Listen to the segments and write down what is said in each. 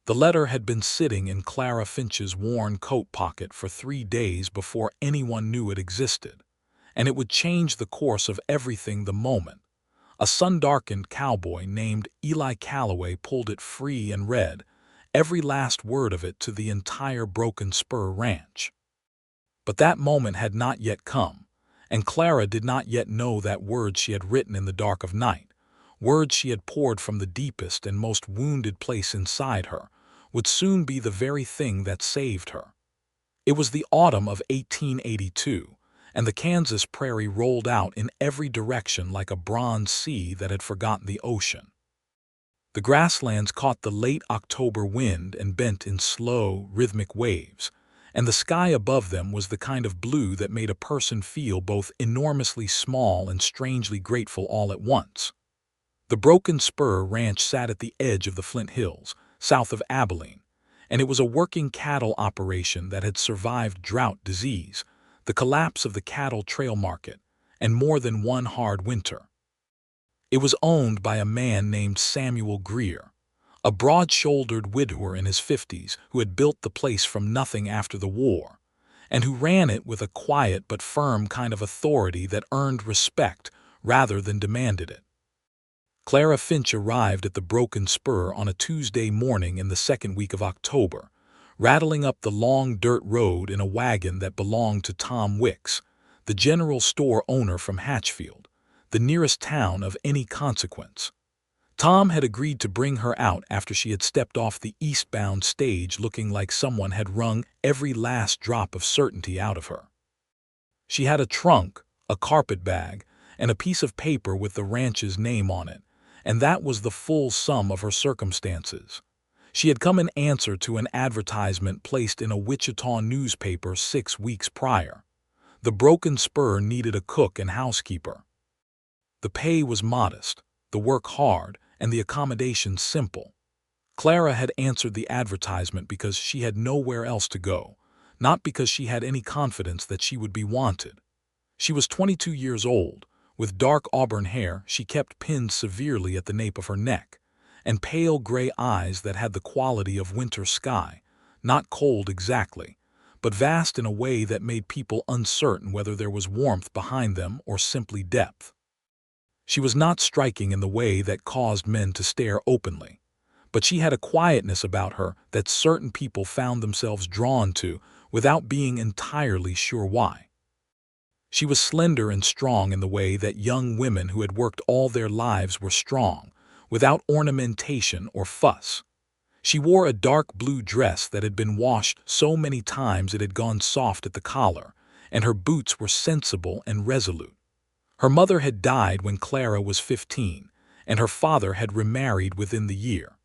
The letter had been sitting in Clara Finch's worn coat pocket for 3 days before anyone knew it existed, and it would change the course of everything the moment. A sun-darkened cowboy named Eli Calloway pulled it free and read every last word of it to the entire Broken Spur Ranch. But that moment had not yet come, and Clara did not yet know that words she had written in the dark of night, words she had poured from the deepest and most wounded place inside her, would soon be the very thing that saved her. It was the autumn of 1882, and the Kansas prairie rolled out in every direction like a bronze sea that had forgotten the ocean. The grasslands caught the late October wind and bent in slow, rhythmic waves, and the sky above them was the kind of blue that made a person feel both enormously small and strangely grateful all at once. The Broken Spur Ranch sat at the edge of the Flint Hills, south of Abilene, and it was a working cattle operation that had survived drought, disease, the collapse of the cattle trail market, and more than one hard winter. It was owned by a man named Samuel Greer, a broad-shouldered widower in his 50s who had built the place from nothing after the war, and who ran it with a quiet but firm kind of authority that earned respect rather than demanded it. Clara Finch arrived at the Broken Spur on a Tuesday morning in the second week of October, rattling up the long dirt road in a wagon that belonged to Tom Wicks, the general store owner from Hatchfield, the nearest town of any consequence. Tom had agreed to bring her out after she had stepped off the eastbound stage looking like someone had wrung every last drop of certainty out of her. She had a trunk, a carpetbag, and a piece of paper with the ranch's name on it, and that was the full sum of her circumstances. She had come in answer to an advertisement placed in a Wichita newspaper 6 weeks prior. The Broken Spur needed a cook and housekeeper. The pay was modest, the work hard, and the accommodation simple. Clara had answered the advertisement because she had nowhere else to go, not because she had any confidence that she would be wanted. She was 22 years old. With dark auburn hair she kept pinned severely at the nape of her neck, and pale gray eyes that had the quality of winter sky, not cold exactly, but vast in a way that made people uncertain whether there was warmth behind them or simply depth. She was not striking in the way that caused men to stare openly, but she had a quietness about her that certain people found themselves drawn to without being entirely sure why. She was slender and strong in the way that young women who had worked all their lives were strong, without ornamentation or fuss. She wore a dark blue dress that had been washed so many times it had gone soft at the collar, and her boots were sensible and resolute. Her mother had died when Clara was 15, and her father had remarried within the year.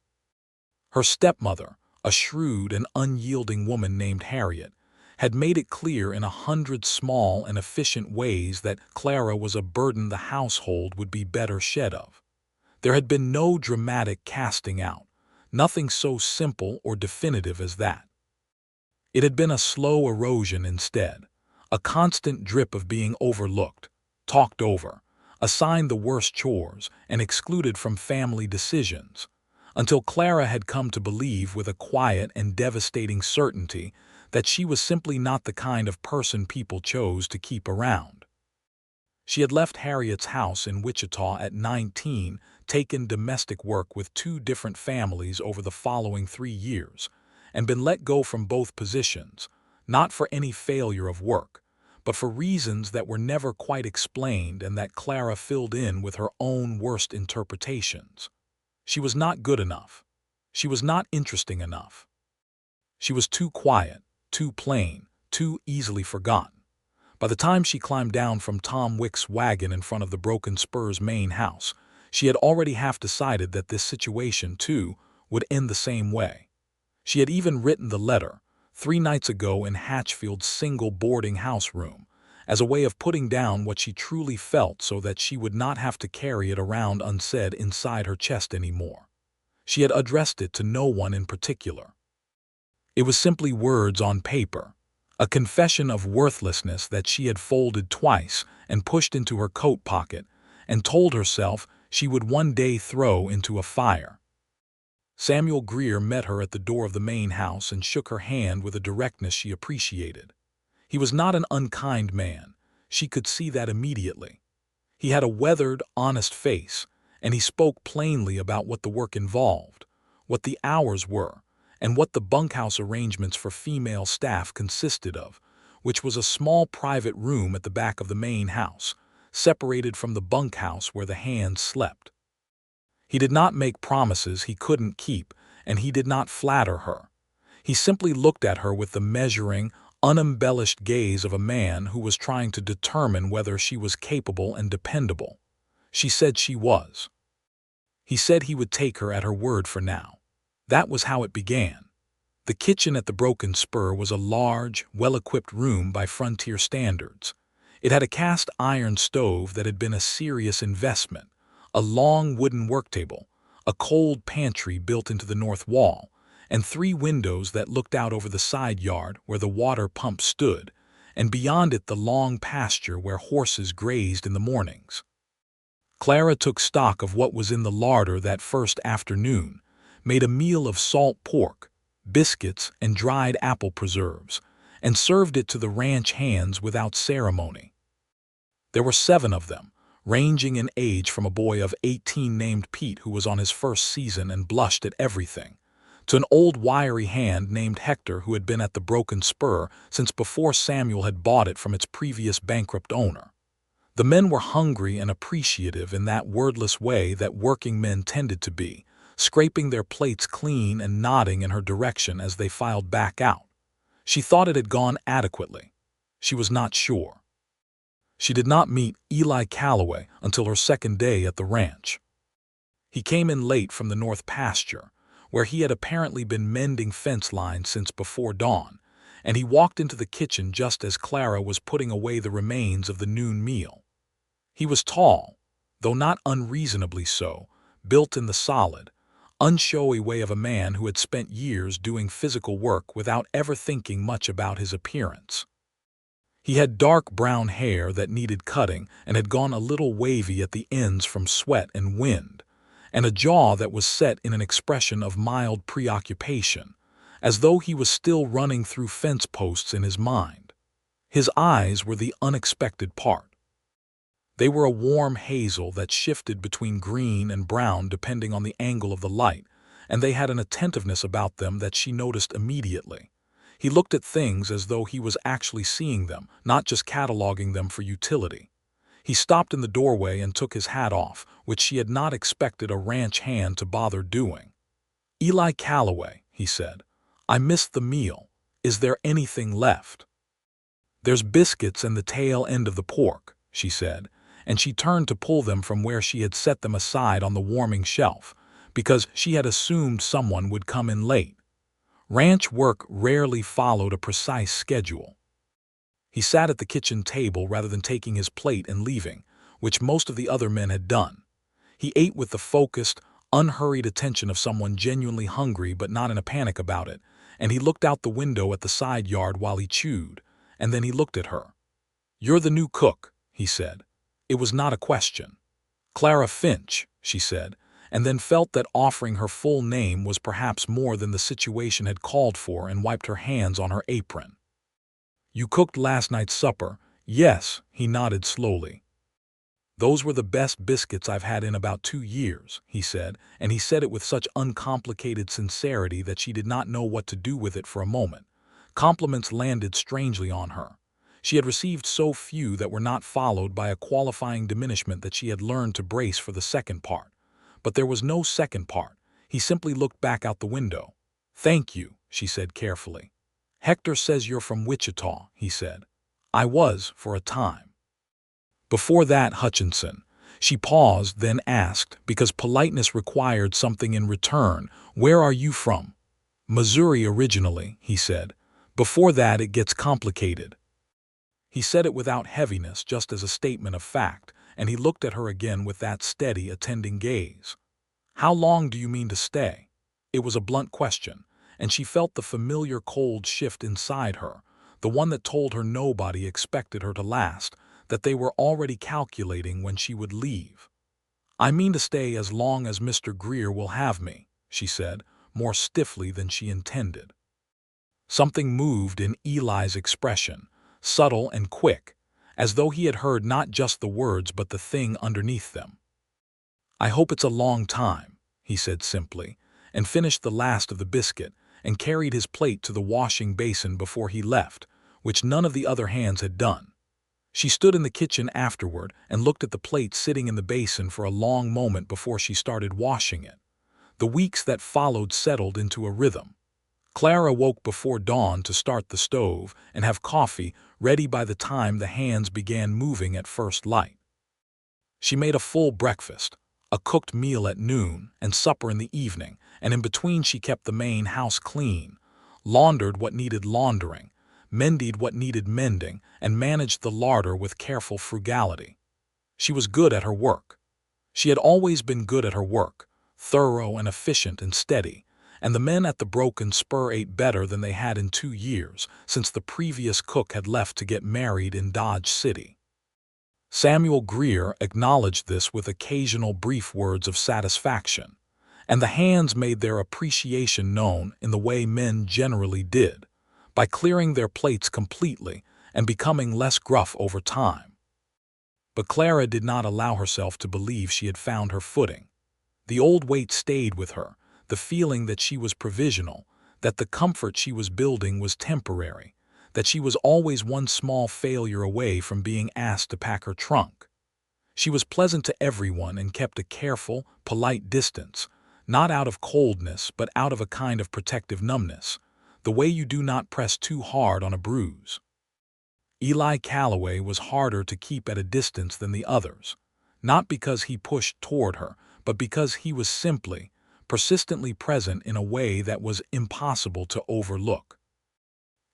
Her stepmother, a shrewd and unyielding woman named Harriet, had made it clear in 100 small and efficient ways that Clara was a burden the household would be better shed of. There had been no dramatic casting out, nothing so simple or definitive as that. It had been a slow erosion instead, a constant drip of being overlooked, talked over, assigned the worst chores, and excluded from family decisions, until Clara had come to believe with a quiet and devastating certainty that she was simply not the kind of person people chose to keep around. She had left Harriet's house in Wichita at 19, taken domestic work with 2 different families over the following 3 years, and been let go from both positions, not for any failure of work, but for reasons that were never quite explained and that Clara filled in with her own worst interpretations. She was not good enough. She was not interesting enough. She was too quiet, too plain, too easily forgotten. By the time she climbed down from Tom Wicks' wagon in front of the Broken Spur's main house, she had already half decided that this situation, too, would end the same way. She had even written the letter, 3 nights ago in Hatchfield's single boarding house room, as a way of putting down what she truly felt so that she would not have to carry it around unsaid inside her chest anymore. She had addressed it to no one in particular. It was simply words on paper, a confession of worthlessness that she had folded twice and pushed into her coat pocket and told herself she would one day throw into a fire. Samuel Greer met her at the door of the main house and shook her hand with a directness she appreciated. He was not an unkind man. She could see that immediately. He had a weathered, honest face, and he spoke plainly about what the work involved, what the hours were, and what the bunkhouse arrangements for female staff consisted of, which was a small private room at the back of the main house, separated from the bunkhouse where the hands slept. He did not make promises he couldn't keep, and he did not flatter her. He simply looked at her with the measuring, unembellished gaze of a man who was trying to determine whether she was capable and dependable. She said she was. He said he would take her at her word for now. That was how it began. The kitchen at the Broken Spur was a large, well-equipped room by frontier standards. It had a cast iron stove that had been a serious investment, a long wooden work table, a cold pantry built into the north wall, and 3 windows that looked out over the side yard where the water pump stood, and beyond it the long pasture where horses grazed in the mornings. Clara took stock of what was in the larder that first afternoon, made a meal of salt pork, biscuits, and dried apple preserves, and served it to the ranch hands without ceremony. There were 7 of them, ranging in age from a boy of 18 named Pete who was on his first season and blushed at everything, to an old wiry hand named Hector who had been at the Broken Spur since before Samuel had bought it from its previous bankrupt owner. The men were hungry and appreciative in that wordless way that working men tended to be, scraping their plates clean and nodding in her direction as they filed back out. She thought it had gone adequately. She was not sure. She did not meet Eli Calloway until her second day at the ranch. He came in late from the north pasture, where he had apparently been mending fence lines since before dawn, and he walked into the kitchen just as Clara was putting away the remains of the noon meal. He was tall, though not unreasonably so, built in the solid, unshowy way of a man who had spent years doing physical work without ever thinking much about his appearance. He had dark brown hair that needed cutting and had gone a little wavy at the ends from sweat and wind, and a jaw that was set in an expression of mild preoccupation, as though he was still running through fence posts in his mind. His eyes were the unexpected part. They were a warm hazel that shifted between green and brown depending on the angle of the light, and they had an attentiveness about them that she noticed immediately. He looked at things as though he was actually seeing them, not just cataloging them for utility. He stopped in the doorway and took his hat off, which she had not expected a ranch hand to bother doing. "Eli Calloway," he said, "I missed the meal. Is there anything left?" "There's biscuits and the tail end of the pork," she said, and she turned to pull them from where she had set them aside on the warming shelf, because she had assumed someone would come in late. Ranch work rarely followed a precise schedule. He sat at the kitchen table rather than taking his plate and leaving, which most of the other men had done. He ate with the focused, unhurried attention of someone genuinely hungry but not in a panic about it, and he looked out the window at the side yard while he chewed, and then he looked at her. "You're the new cook," he said. It was not a question. "Clara Finch," she said, and then felt that offering her full name was perhaps more than the situation had called for and wiped her hands on her apron. "You cooked last night's supper?" "Yes," he nodded slowly. "Those were the best biscuits I've had in about 2 years," he said, and he said it with such uncomplicated sincerity that she did not know what to do with it for a moment. Compliments landed strangely on her. She had received so few that were not followed by a qualifying diminishment that she had learned to brace for the second part. But there was no second part. He simply looked back out the window. "Thank you," she said carefully. "Hector says you're from Wichita," he said. "I was, for a time." "Before that, Hutchinson." She paused, then asked, because politeness required something in return, "Where are you from?" "Missouri originally," he said. "Before that it gets complicated." He said it without heaviness, just as a statement of fact, and he looked at her again with that steady, attending gaze. "How long do you mean to stay?" It was a blunt question, and she felt the familiar cold shift inside her, the one that told her nobody expected her to last, that they were already calculating when she would leave. "I mean to stay as long as Mr. Greer will have me," she said, more stiffly than she intended. Something moved in Eli's expression, subtle and quick, as though he had heard not just the words but the thing underneath them. "I hope it's a long time," he said simply, and finished the last of the biscuit and carried his plate to the washing basin before he left, which none of the other hands had done. She stood in the kitchen afterward and looked at the plate sitting in the basin for a long moment before she started washing it. The weeks that followed settled into a rhythm. Clara woke before dawn to start the stove and have coffee ready by the time the hands began moving at first light. She made a full breakfast, a cooked meal at noon and supper in the evening, and in between she kept the main house clean, laundered what needed laundering, mended what needed mending, and managed the larder with careful frugality. She was good at her work. She had always been good at her work, thorough and efficient and steady, and the men at the Broken Spur ate better than they had in 2 years, since the previous cook had left to get married in Dodge City. Samuel Greer acknowledged this with occasional brief words of satisfaction, and the hands made their appreciation known in the way men generally did, by clearing their plates completely and becoming less gruff over time. But Clara did not allow herself to believe she had found her footing. The old weight stayed with her, the feeling that she was provisional, that the comfort she was building was temporary, that she was always one small failure away from being asked to pack her trunk. She was pleasant to everyone and kept a careful, polite distance, not out of coldness but out of a kind of protective numbness, the way you do not press too hard on a bruise. Eli Calloway was harder to keep at a distance than the others, not because he pushed toward her, but because he was simply, persistently present in a way that was impossible to overlook.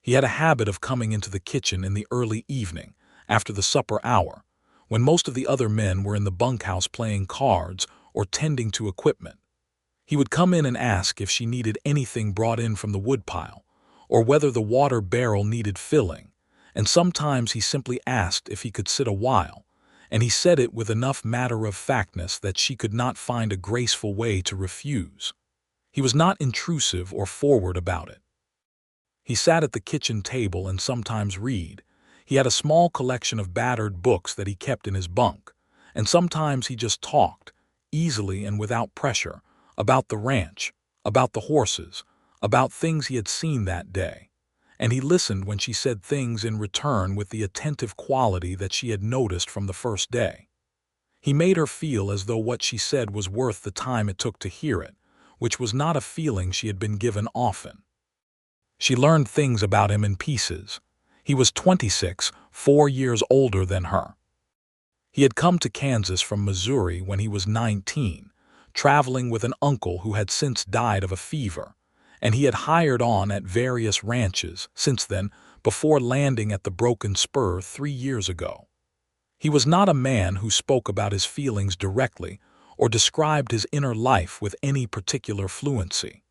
He had a habit of coming into the kitchen in the early evening, after the supper hour, when most of the other men were in the bunkhouse playing cards or tending to equipment. He would come in and ask if she needed anything brought in from the woodpile, or whether the water barrel needed filling, and sometimes he simply asked if he could sit a while, and he said it with enough matter-of-factness that she could not find a graceful way to refuse. He was not intrusive or forward about it. He sat at the kitchen table and sometimes read. He had a small collection of battered books that he kept in his bunk, and sometimes he just talked, easily and without pressure, about the ranch, about the horses, about things he had seen that day, and he listened when she said things in return with the attentive quality that she had noticed from the first day. He made her feel as though what she said was worth the time it took to hear it, which was not a feeling she had been given often. She learned things about him in pieces. He was 26, 4 years older than her. He had come to Kansas from Missouri when he was 19, traveling with an uncle who had since died of a fever, and he had hired on at various ranches since then before landing at the Broken Spur 3 years ago. He was not a man who spoke about his feelings directly or described his inner life with any particular fluency.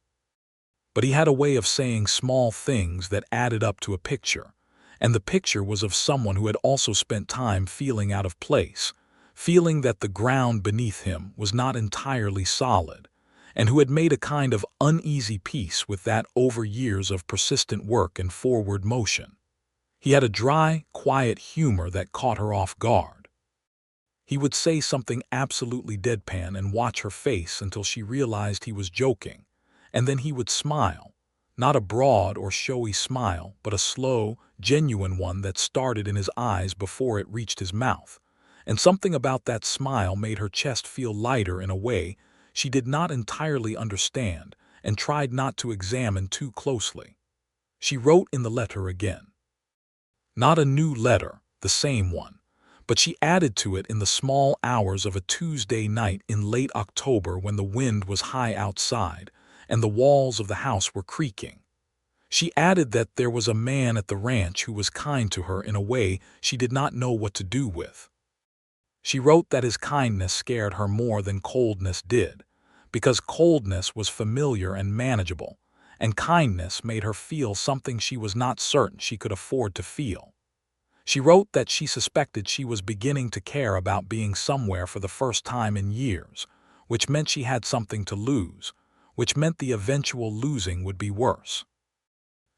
But he had a way of saying small things that added up to a picture, and the picture was of someone who had also spent time feeling out of place, feeling that the ground beneath him was not entirely solid, and who had made a kind of uneasy peace with that over years of persistent work and forward motion. He had a dry, quiet humor that caught her off guard. He would say something absolutely deadpan and watch her face until she realized he was joking, and then he would smile, not a broad or showy smile, but a slow, genuine one that started in his eyes before it reached his mouth, and something about that smile made her chest feel lighter in a way she did not entirely understand and tried not to examine too closely. She wrote in the letter again. Not a new letter, the same one, but she added to it in the small hours of a Tuesday night in late October when the wind was high outside and the walls of the house were creaking. She added that there was a man at the ranch who was kind to her in a way she did not know what to do with. She wrote that his kindness scared her more than coldness did, because coldness was familiar and manageable, and kindness made her feel something she was not certain she could afford to feel. She wrote that she suspected she was beginning to care about being somewhere for the first time in years, which meant she had something to lose, which meant the eventual losing would be worse.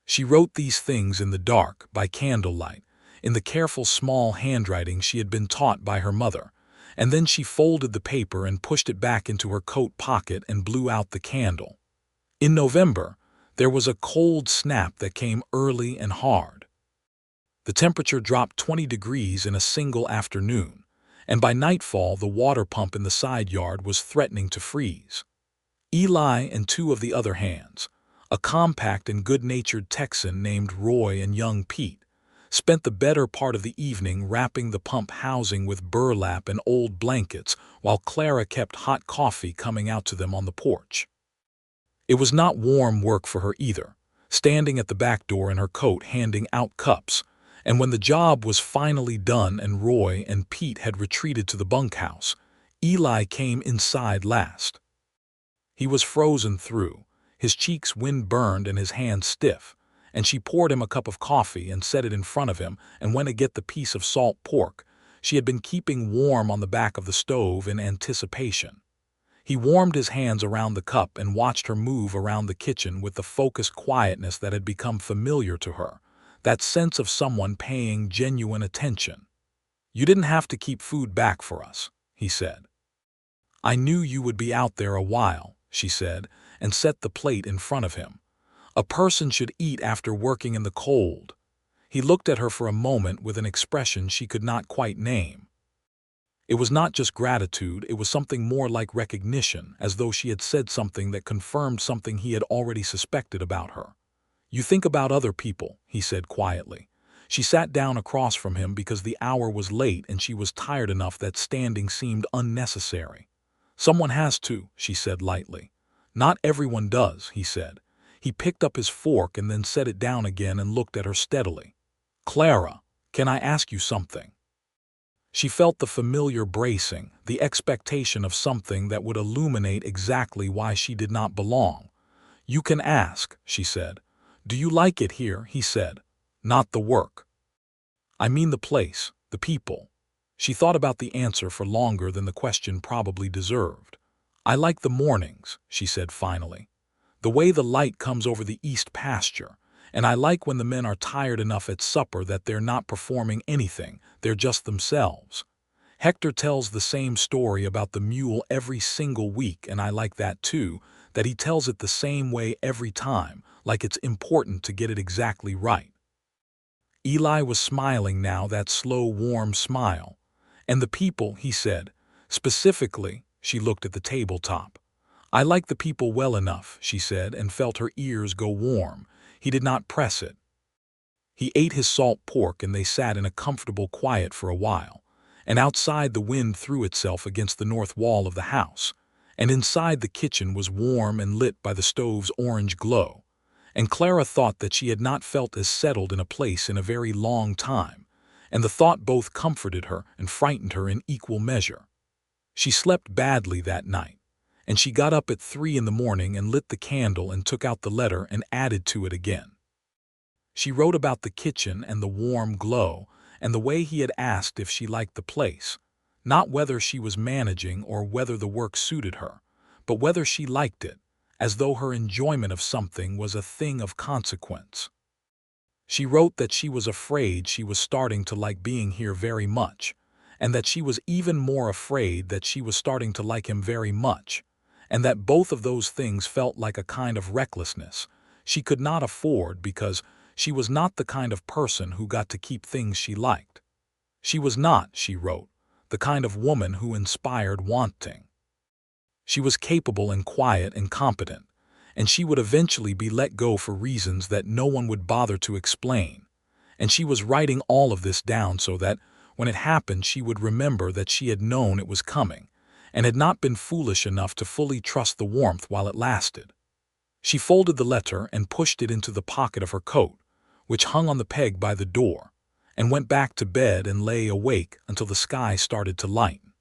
She wrote these things in the dark, by candlelight, in the careful small handwriting she had been taught by her mother, and then she folded the paper and pushed it back into her coat pocket and blew out the candle. In November, there was a cold snap that came early and hard. The temperature dropped 20 degrees in a single afternoon, and by nightfall the water pump in the side yard was threatening to freeze. Eli and two of the other hands, a compact and good-natured Texan named Roy and young Pete, spent the better part of the evening wrapping the pump housing with burlap and old blankets while Clara kept hot coffee coming out to them on the porch. It was not warm work for her either, standing at the back door in her coat handing out cups, and when the job was finally done and Roy and Pete had retreated to the bunkhouse, Eli came inside last. He was frozen through, his cheeks wind-burned and his hands stiff, and she poured him a cup of coffee and set it in front of him and went to get the piece of salt pork she had been keeping warm on the back of the stove in anticipation. He warmed his hands around the cup and watched her move around the kitchen with the focused quietness that had become familiar to her, that sense of someone paying genuine attention. "You didn't have to keep food back for us," he said. "I knew you would be out there a while," she said, and set the plate in front of him. "A person should eat after working in the cold." He looked at her for a moment with an expression she could not quite name. It was not just gratitude, it was something more like recognition, as though she had said something that confirmed something he had already suspected about her. "You think about other people," he said quietly. She sat down across from him because the hour was late and she was tired enough that standing seemed unnecessary. "Someone has to," she said lightly. "Not everyone does," he said. He picked up his fork and then set it down again and looked at her steadily. "Clara, can I ask you something?" She felt the familiar bracing, the expectation of something that would illuminate exactly why she did not belong. "You can ask," she said. "Do you like it here?" he said. "Not the work." "I mean the place, the people." She thought about the answer for longer than the question probably deserved. "I like the mornings," she said finally. "The way the light comes over the east pasture. And I like when the men are tired enough at supper that they're not performing anything, they're just themselves. Hector tells the same story about the mule every single week, and I like that too, that he tells it the same way every time, like it's important to get it exactly right." Eli was smiling now, that slow, warm smile. "And the people," he said. "Specifically," she looked at the tabletop. "I like the people well enough," she said, and felt her ears go warm. He did not press it. He ate his salt pork and they sat in a comfortable quiet for a while, and outside the wind threw itself against the north wall of the house, and inside the kitchen was warm and lit by the stove's orange glow, and Clara thought that she had not felt as settled in a place in a very long time, and the thought both comforted her and frightened her in equal measure. She slept badly that night, and she got up at 3 in the morning and lit the candle and took out the letter and added to it again. She wrote about the kitchen and the warm glow and the way he had asked if she liked the place, not whether she was managing or whether the work suited her, but whether she liked it, as though her enjoyment of something was a thing of consequence. She wrote that she was afraid she was starting to like being here very much, and that she was even more afraid that she was starting to like him very much, and that both of those things felt like a kind of recklessness she could not afford because she was not the kind of person who got to keep things she liked. She was not, she wrote, the kind of woman who inspired wanting. She was capable and quiet and competent, and she would eventually be let go for reasons that no one would bother to explain, and she was writing all of this down so that, when it happened, she would remember that she had known it was coming, and had not been foolish enough to fully trust the warmth while it lasted. She folded the letter and pushed it into the pocket of her coat, which hung on the peg by the door, and went back to bed and lay awake until the sky started to lighten.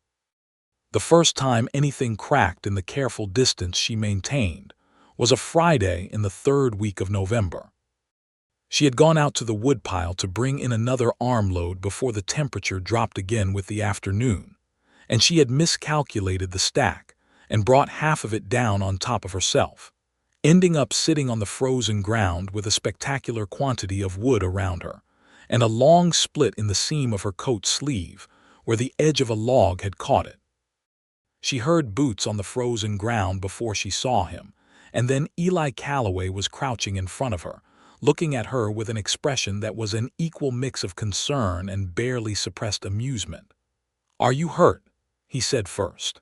The first time anything cracked in the careful distance she maintained was a Friday in the 3rd week of November. She had gone out to the woodpile to bring in another armload before the temperature dropped again with the afternoon, and she had miscalculated the stack, and brought half of it down on top of herself, ending up sitting on the frozen ground with a spectacular quantity of wood around her, and a long split in the seam of her coat sleeve, where the edge of a log had caught it. She heard boots on the frozen ground before she saw him, and then Eli Calloway was crouching in front of her, looking at her with an expression that was an equal mix of concern and barely suppressed amusement. "Are you hurt?" he said first.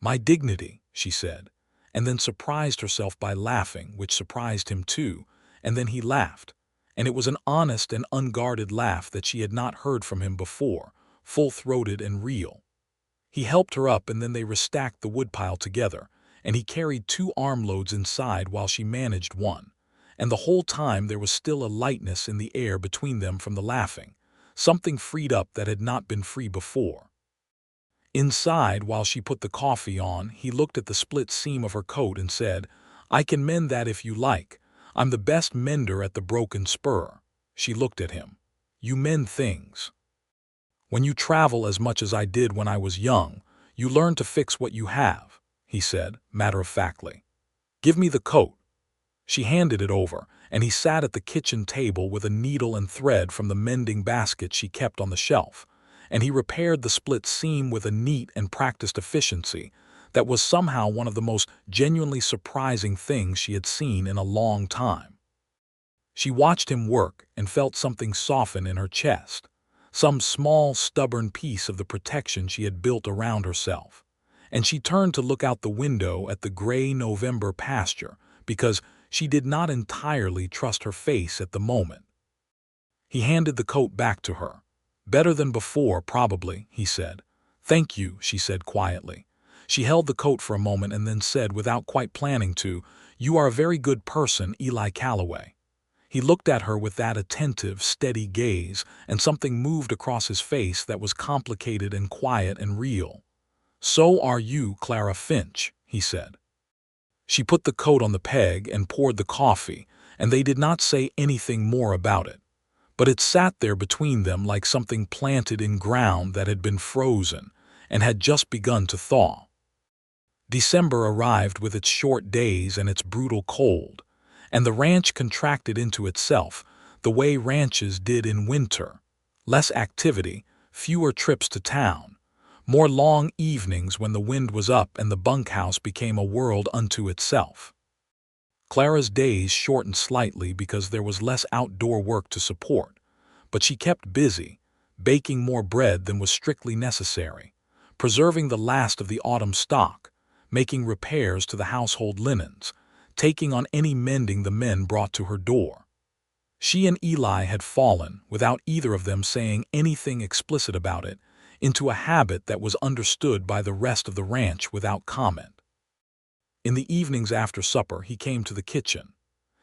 "My dignity," she said, and then surprised herself by laughing, which surprised him too, and then he laughed, and it was an honest and unguarded laugh that she had not heard from him before, full-throated and real. He helped her up, and then they restacked the woodpile together, and he carried 2 armloads inside while she managed one, and the whole time there was still a lightness in the air between them from the laughing, something freed up that had not been free before. Inside, while she put the coffee on, he looked at the split seam of her coat and said, "I can mend that if you like. I'm the best mender at the Broken Spur." She looked at him. "You mend things. When you travel as much as I did when I was young, you learn to fix what you have," he said, matter-of-factly. "Give me the coat." She handed it over, and he sat at the kitchen table with a needle and thread from the mending basket she kept on the shelf, and he repaired the split seam with a neat and practiced efficiency that was somehow one of the most genuinely surprising things she had seen in a long time. She watched him work and felt something soften in her chest, some small, stubborn piece of the protection she had built around herself, and she turned to look out the window at the gray November pasture because she did not entirely trust her face at the moment. He handed the coat back to her. "Better than before, probably," he said. "Thank you," she said quietly. She held the coat for a moment and then said, without quite planning to, "You are a very good person, Eli Calloway." He looked at her with that attentive, steady gaze, and something moved across his face that was complicated and quiet and real. "So are you, Clara Finch," he said. She put the coat on the peg and poured the coffee, and they did not say anything more about it. But it sat there between them like something planted in ground that had been frozen and had just begun to thaw. December arrived with its short days and its brutal cold, and the ranch contracted into itself the way ranches did in winter. Less activity, fewer trips to town, more long evenings when the wind was up and the bunkhouse became a world unto itself. Clara's days shortened slightly because there was less outdoor work to support, but she kept busy, baking more bread than was strictly necessary, preserving the last of the autumn stock, making repairs to the household linens, taking on any mending the men brought to her door. She and Eli had fallen, without either of them saying anything explicit about it, into a habit that was understood by the rest of the ranch without comment. In the evenings after supper, he came to the kitchen.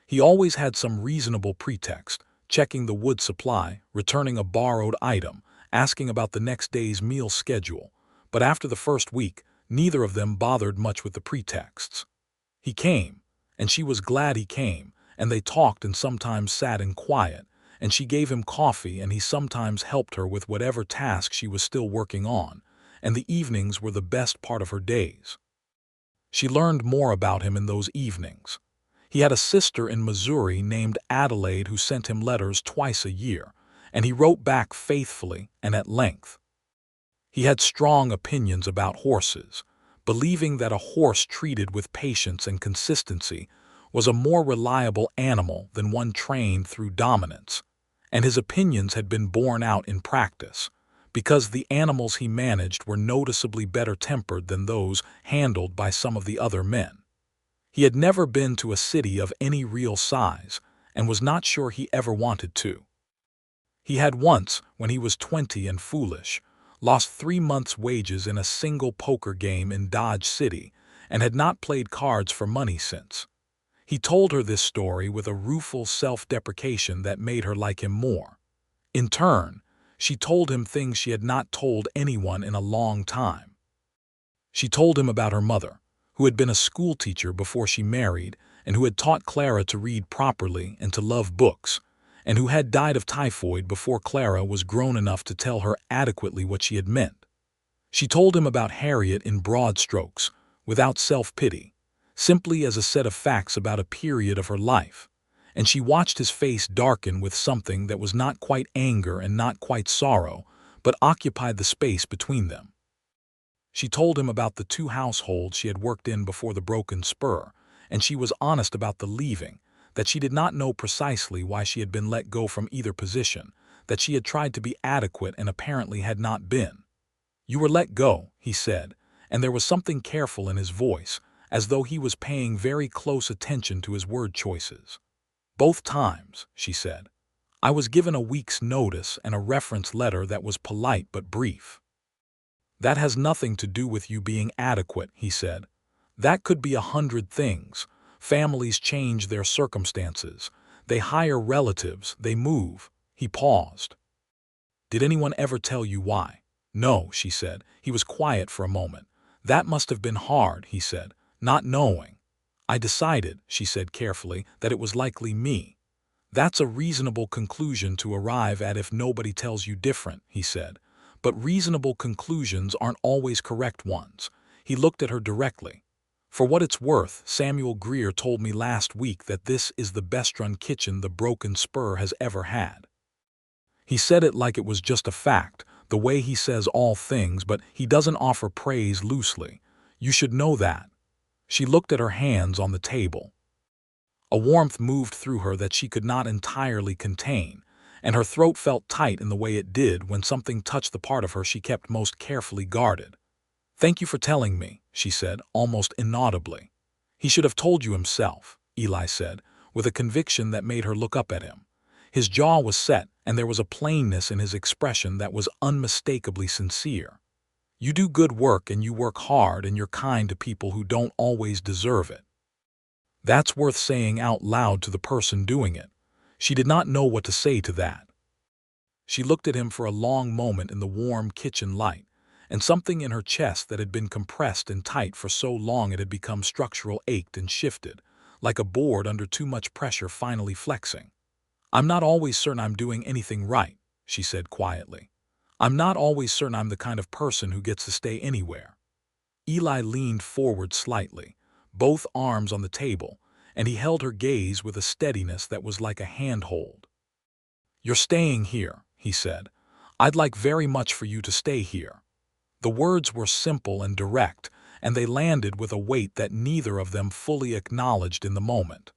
He always had some reasonable pretext, checking the wood supply, returning a borrowed item, asking about the next day's meal schedule, but after the first week, neither of them bothered much with the pretexts. He came, and she was glad he came, and they talked and sometimes sat in quiet, and she gave him coffee and he sometimes helped her with whatever task she was still working on, and the evenings were the best part of her days. She learned more about him in those evenings. He had a sister in Missouri named Adelaide who sent him letters twice a year, and he wrote back faithfully and at length. He had strong opinions about horses, believing that a horse treated with patience and consistency was a more reliable animal than one trained through dominance, and his opinions had been borne out in practice, because the animals he managed were noticeably better tempered than those handled by some of the other men. He had never been to a city of any real size, and was not sure he ever wanted to. He had once, when he was 20 and foolish, lost 3 months' wages in a single poker game in Dodge City, and had not played cards for money since. He told her this story with a rueful self-deprecation that made her like him more. In turn, she told him things she had not told anyone in a long time. She told him about her mother, who had been a schoolteacher before she married and who had taught Clara to read properly and to love books, and who had died of typhoid before Clara was grown enough to tell her adequately what she had meant. She told him about Harriet in broad strokes, without self-pity, simply as a set of facts about a period of her life, and she watched his face darken with something that was not quite anger and not quite sorrow, but occupied the space between them. She told him about the 2 households she had worked in before the Broken Spur, and she was honest about the leaving, that she did not know precisely why she had been let go from either position, that she had tried to be adequate and apparently had not been. "You were let go," he said, and there was something careful in his voice, as though he was paying very close attention to his word choices. "Both times," she said. "I was given a week's notice and a reference letter that was polite but brief." "That has nothing to do with you being adequate," he said. "That could be 100 things. Families change their circumstances. They hire relatives, they move." He paused. "Did anyone ever tell you why?" "No," she said. He was quiet for a moment. "That must have been hard," he said, "not knowing." "I decided," she said carefully, "that it was likely me." "That's a reasonable conclusion to arrive at if nobody tells you different," he said. "But reasonable conclusions aren't always correct ones." He looked at her directly. "For what it's worth, Samuel Greer told me last week that this is the best-run kitchen the Broken Spur has ever had." He said it like it was just a fact, the way he says all things, but he doesn't offer praise loosely. "You should know that." She looked at her hands on the table. A warmth moved through her that she could not entirely contain, and her throat felt tight in the way it did when something touched the part of her she kept most carefully guarded. "Thank you for telling me," she said, almost inaudibly. "He should have told you himself," Eli said, with a conviction that made her look up at him. His jaw was set, and there was a plainness in his expression that was unmistakably sincere. "You do good work and you work hard and you're kind to people who don't always deserve it." That's worth saying out loud to the person doing it. She did not know what to say to that. She looked at him for a long moment in the warm kitchen light, and something in her chest that had been compressed and tight for so long it had become structural ached and shifted, like a board under too much pressure finally flexing. "I'm not always certain I'm doing anything right," she said quietly. "I'm not always certain I'm the kind of person who gets to stay anywhere." Eli leaned forward slightly, both arms on the table, and he held her gaze with a steadiness that was like a handhold. "You're staying here," he said. "I'd like very much for you to stay here." The words were simple and direct, and they landed with a weight that neither of them fully acknowledged in the moment.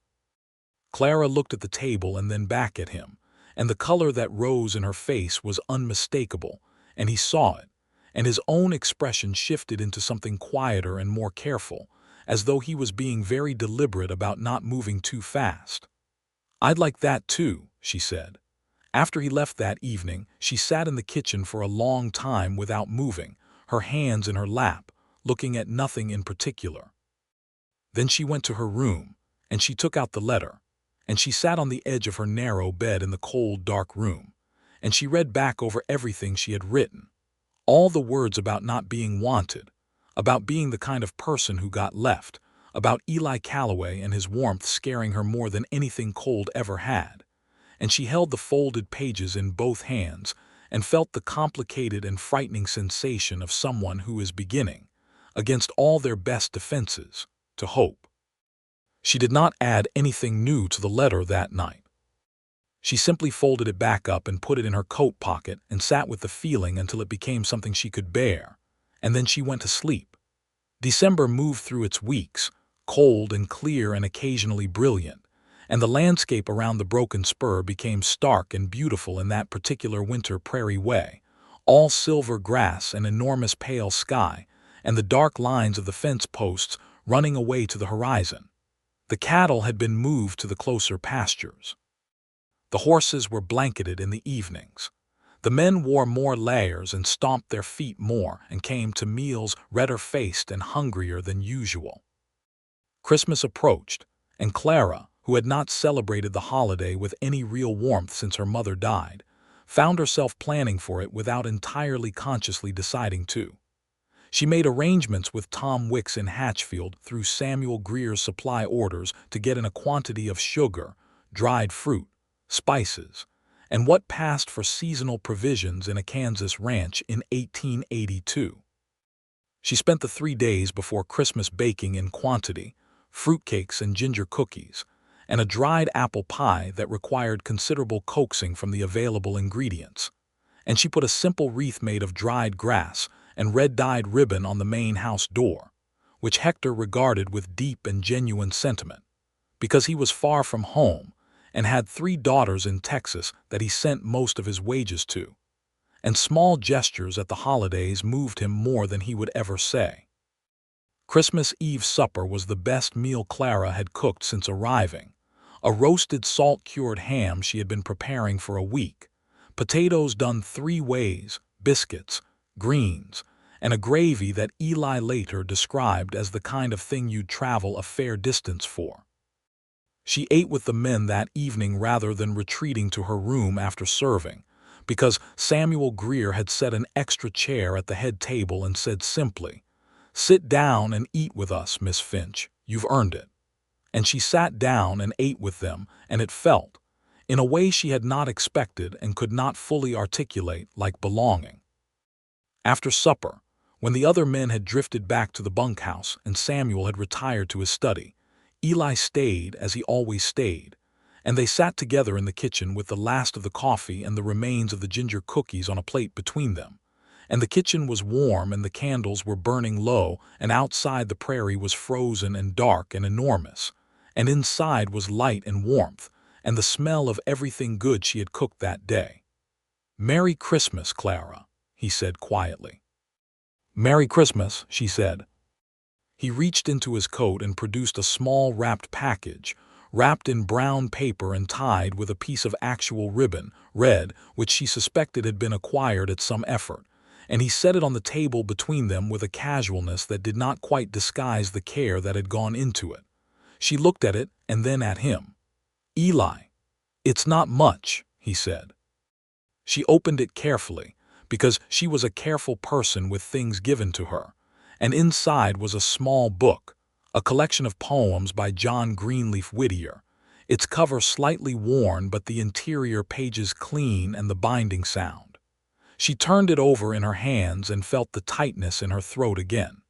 Clara looked at the table and then back at him, and the color that rose in her face was unmistakable, and he saw it, and his own expression shifted into something quieter and more careful, as though he was being very deliberate about not moving too fast. "I'd like that too," she said. After he left that evening, she sat in the kitchen for a long time without moving, her hands in her lap, looking at nothing in particular. Then she went to her room, and she took out the letter, and she sat on the edge of her narrow bed in the cold, dark room, and she read back over everything she had written. All the words about not being wanted, about being the kind of person who got left, about Eli Calloway and his warmth scaring her more than anything cold ever had. And she held the folded pages in both hands and felt the complicated and frightening sensation of someone who is beginning, against all their best defenses, to hope. She did not add anything new to the letter that night. She simply folded it back up and put it in her coat pocket and sat with the feeling until it became something she could bear, and then she went to sleep. December moved through its weeks, cold and clear and occasionally brilliant, and the landscape around the Broken Spur became stark and beautiful in that particular winter prairie way, all silver grass and enormous pale sky, and the dark lines of the fence posts running away to the horizon. The cattle had been moved to the closer pastures. The horses were blanketed in the evenings. The men wore more layers and stomped their feet more and came to meals redder-faced and hungrier than usual. Christmas approached, and Clara, who had not celebrated the holiday with any real warmth since her mother died, found herself planning for it without entirely consciously deciding to. She made arrangements with Tom Wicks in Hatchfield through Samuel Greer's supply orders to get in a quantity of sugar, dried fruit, spices, and what passed for seasonal provisions in a Kansas ranch in 1882. She spent the 3 days before Christmas baking in quantity, fruitcakes and ginger cookies, and a dried apple pie that required considerable coaxing from the available ingredients. And she put a simple wreath made of dried grass and red-dyed ribbon on the main house door, which Hector regarded with deep and genuine sentiment, because he was far from home and had 3 daughters in Texas that he sent most of his wages to. And small gestures at the holidays moved him more than he would ever say. Christmas Eve supper was the best meal Clara had cooked since arriving. A roasted salt-cured ham she had been preparing for a week, potatoes done 3 ways, biscuits, greens, and a gravy that Eli later described as the kind of thing you'd travel a fair distance for. She ate with the men that evening rather than retreating to her room after serving, because Samuel Greer had set an extra chair at the head table and said simply, "Sit down and eat with us, Miss Finch. You've earned it." And she sat down and ate with them, and it felt, in a way she had not expected and could not fully articulate, like belonging. After supper, when the other men had drifted back to the bunkhouse and Samuel had retired to his study, Eli stayed as he always stayed, and they sat together in the kitchen with the last of the coffee and the remains of the ginger cookies on a plate between them. And the kitchen was warm and the candles were burning low, and outside the prairie was frozen and dark and enormous, and inside was light and warmth, and the smell of everything good she had cooked that day. "Merry Christmas, Clara," he said quietly. "Merry Christmas," she said. He reached into his coat and produced a small wrapped package, wrapped in brown paper and tied with a piece of actual ribbon, red, which she suspected had been acquired at some effort, and he set it on the table between them with a casualness that did not quite disguise the care that had gone into it. She looked at it and then at him. "Eli, it's not much," he said. She opened it carefully, because she was a careful person with things given to her, and inside was a small book, a collection of poems by John Greenleaf Whittier, its cover slightly worn but the interior pages clean and the binding sound. She turned it over in her hands and felt the tightness in her throat again.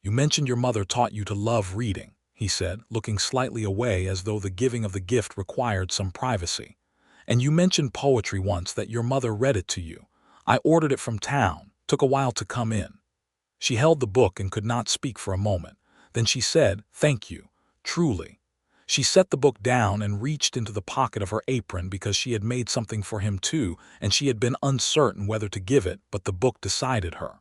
"You mentioned your mother taught you to love reading," he said, looking slightly away as though the giving of the gift required some privacy. "And you mentioned poetry once, that your mother read it to you. I ordered it from town, took a while to come in." She held the book and could not speak for a moment. Then she said, "Thank you, truly." She set the book down and reached into the pocket of her apron because she had made something for him too, and she had been uncertain whether to give it, but the book decided her.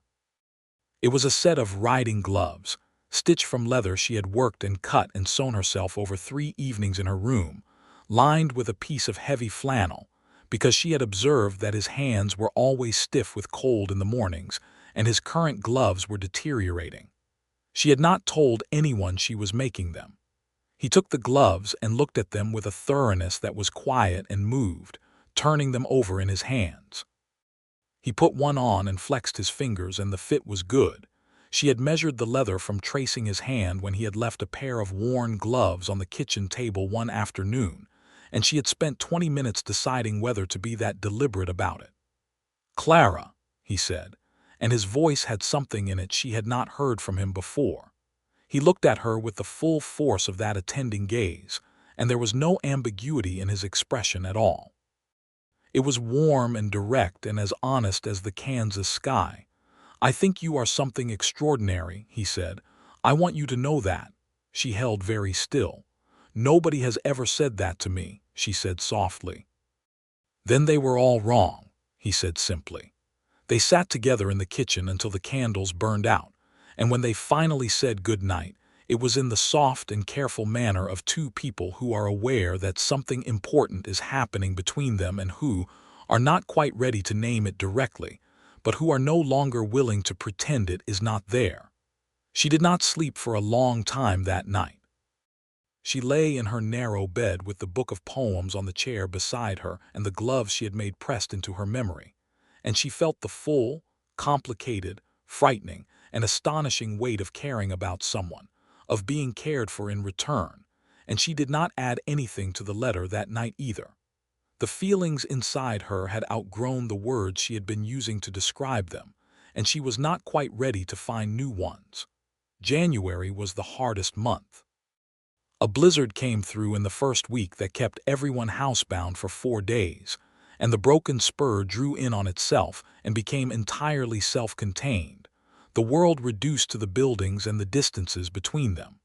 It was a set of riding gloves, stitched from leather she had worked and cut and sewn herself over 3 evenings in her room, lined with a piece of heavy flannel, because she had observed that his hands were always stiff with cold in the mornings, and his current gloves were deteriorating. She had not told anyone she was making them. He took the gloves and looked at them with a thoroughness that was quiet and moved, turning them over in his hands. He put one on and flexed his fingers, and the fit was good. She had measured the leather from tracing his hand when he had left a pair of worn gloves on the kitchen table one afternoon, and she had spent 20 minutes deciding whether to be that deliberate about it. "Clara," he said, and his voice had something in it she had not heard from him before. He looked at her with the full force of that attending gaze, and there was no ambiguity in his expression at all. It was warm and direct and as honest as the Kansas sky. "I think you are something extraordinary," he said. "I want you to know that." She held very still. "Nobody has ever said that to me," she said softly. "Then they were all wrong," he said simply. They sat together in the kitchen until the candles burned out, and when they finally said good night, it was in the soft and careful manner of 2 people who are aware that something important is happening between them and who are not quite ready to name it directly, but who are no longer willing to pretend it is not there. She did not sleep for a long time that night. She lay in her narrow bed with the book of poems on the chair beside her and the gloves she had made pressed into her memory, and she felt the full, complicated, frightening, and astonishing weight of caring about someone, of being cared for in return, and she did not add anything to the letter that night either. The feelings inside her had outgrown the words she had been using to describe them, and she was not quite ready to find new ones. January was the hardest month. A blizzard came through in the first week that kept everyone housebound for 4 days, and the Broken Spur drew in on itself and became entirely self-contained, the world reduced to the buildings and the distances between them.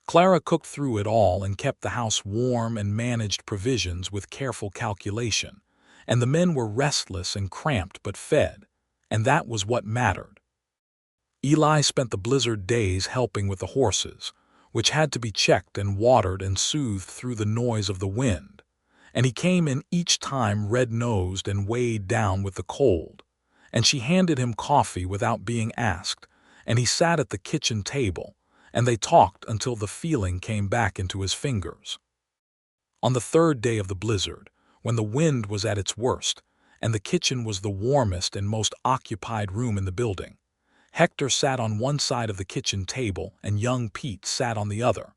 Clara cooked through it all and kept the house warm and managed provisions with careful calculation, and the men were restless and cramped but fed, and that was what mattered. Eli spent the blizzard days helping with the horses, which had to be checked and watered and soothed through the noise of the wind, and he came in each time red-nosed and weighed down with the cold, and she handed him coffee without being asked, and he sat at the kitchen table, and they talked until the feeling came back into his fingers. On the third day of the blizzard, when the wind was at its worst, and the kitchen was the warmest and most occupied room in the building, Hector sat on one side of the kitchen table and young Pete sat on the other,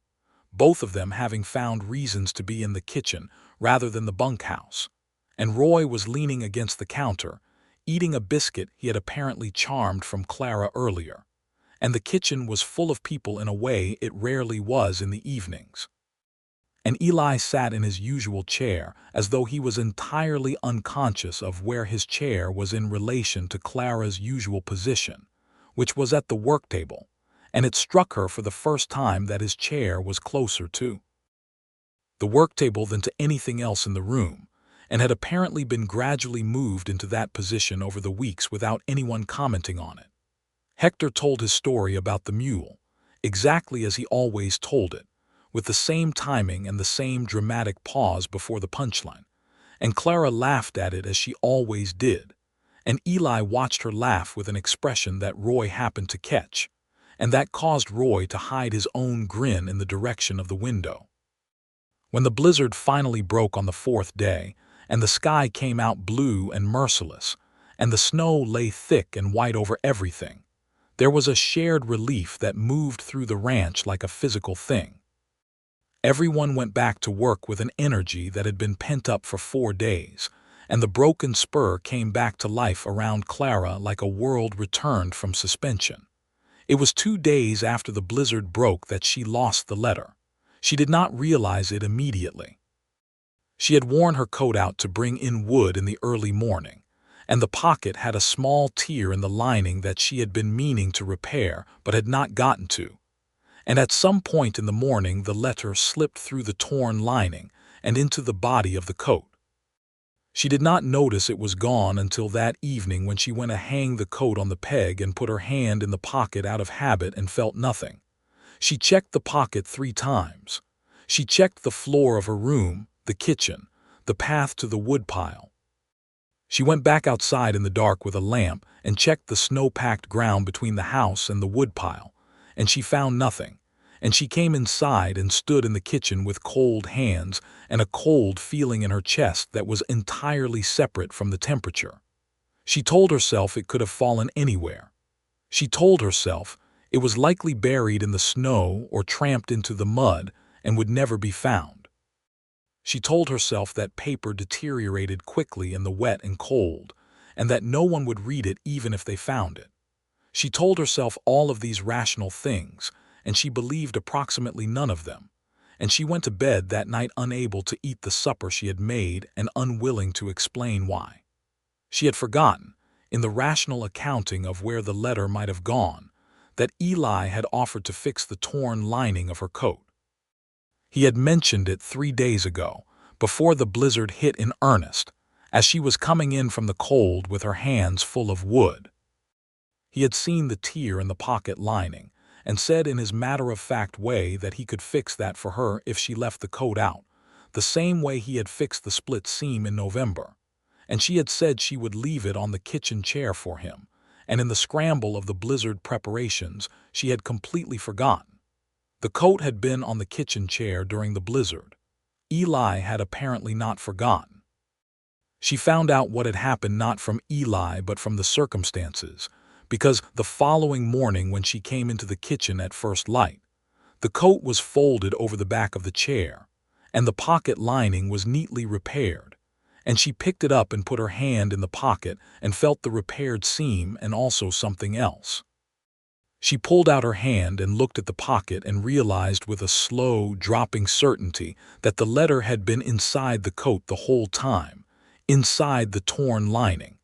both of them having found reasons to be in the kitchen rather than the bunkhouse, and Roy was leaning against the counter, eating a biscuit he had apparently charmed from Clara earlier, and the kitchen was full of people in a way it rarely was in the evenings. And Eli sat in his usual chair as though he was entirely unconscious of where his chair was in relation to Clara's usual position, which was at the work table, and it struck her for the first time that his chair was closer to the work table than to anything else in the room, and had apparently been gradually moved into that position over the weeks without anyone commenting on it. Hector told his story about the mule, exactly as he always told it, with the same timing and the same dramatic pause before the punchline, and Clara laughed at it as she always did, and Eli watched her laugh with an expression that Roy happened to catch, and that caused Roy to hide his own grin in the direction of the window. When the blizzard finally broke on the 4th day, and the sky came out blue and merciless, and the snow lay thick and white over everything, there was a shared relief that moved through the ranch like a physical thing. Everyone went back to work with an energy that had been pent up for 4 days, and the Broken Spur came back to life around Clara like a world returned from suspension. It was 2 days after the blizzard broke that she lost the letter. She did not realize it immediately. She had worn her coat out to bring in wood in the early morning, and the pocket had a small tear in the lining that she had been meaning to repair but had not gotten to. And at some point in the morning the letter slipped through the torn lining and into the body of the coat. She did not notice it was gone until that evening when she went to hang the coat on the peg and put her hand in the pocket out of habit and felt nothing. She checked the pocket 3 times. She checked the floor of her room, the kitchen, the path to the woodpile. She went back outside in the dark with a lamp and checked the snow-packed ground between the house and the woodpile, and she found nothing. And she came inside and stood in the kitchen with cold hands and a cold feeling in her chest that was entirely separate from the temperature. She told herself it could have fallen anywhere. She told herself it was likely buried in the snow or tramped into the mud and would never be found. She told herself that paper deteriorated quickly in the wet and cold, and that no one would read it even if they found it. She told herself all of these rational things, and she believed approximately none of them, and she went to bed that night unable to eat the supper she had made and unwilling to explain why. She had forgotten, in the rational accounting of where the letter might have gone, that Eli had offered to fix the torn lining of her coat. He had mentioned it 3 days ago, before the blizzard hit in earnest, as she was coming in from the cold with her hands full of wood. He had seen the tear in the pocket lining, and said in his matter-of-fact way that he could fix that for her if she left the coat out, the same way he had fixed the split seam in November, and she had said she would leave it on the kitchen chair for him, and in the scramble of the blizzard preparations she had completely forgotten. The coat had been on the kitchen chair during the blizzard. Eli had apparently not forgotten. She found out what had happened not from Eli but from the circumstances, because the following morning when she came into the kitchen at first light, the coat was folded over the back of the chair, and the pocket lining was neatly repaired, and she picked it up and put her hand in the pocket and felt the repaired seam and also something else. She pulled out her hand and looked at the pocket and realized with a slow, dropping certainty that the letter had been inside the coat the whole time, inside the torn lining,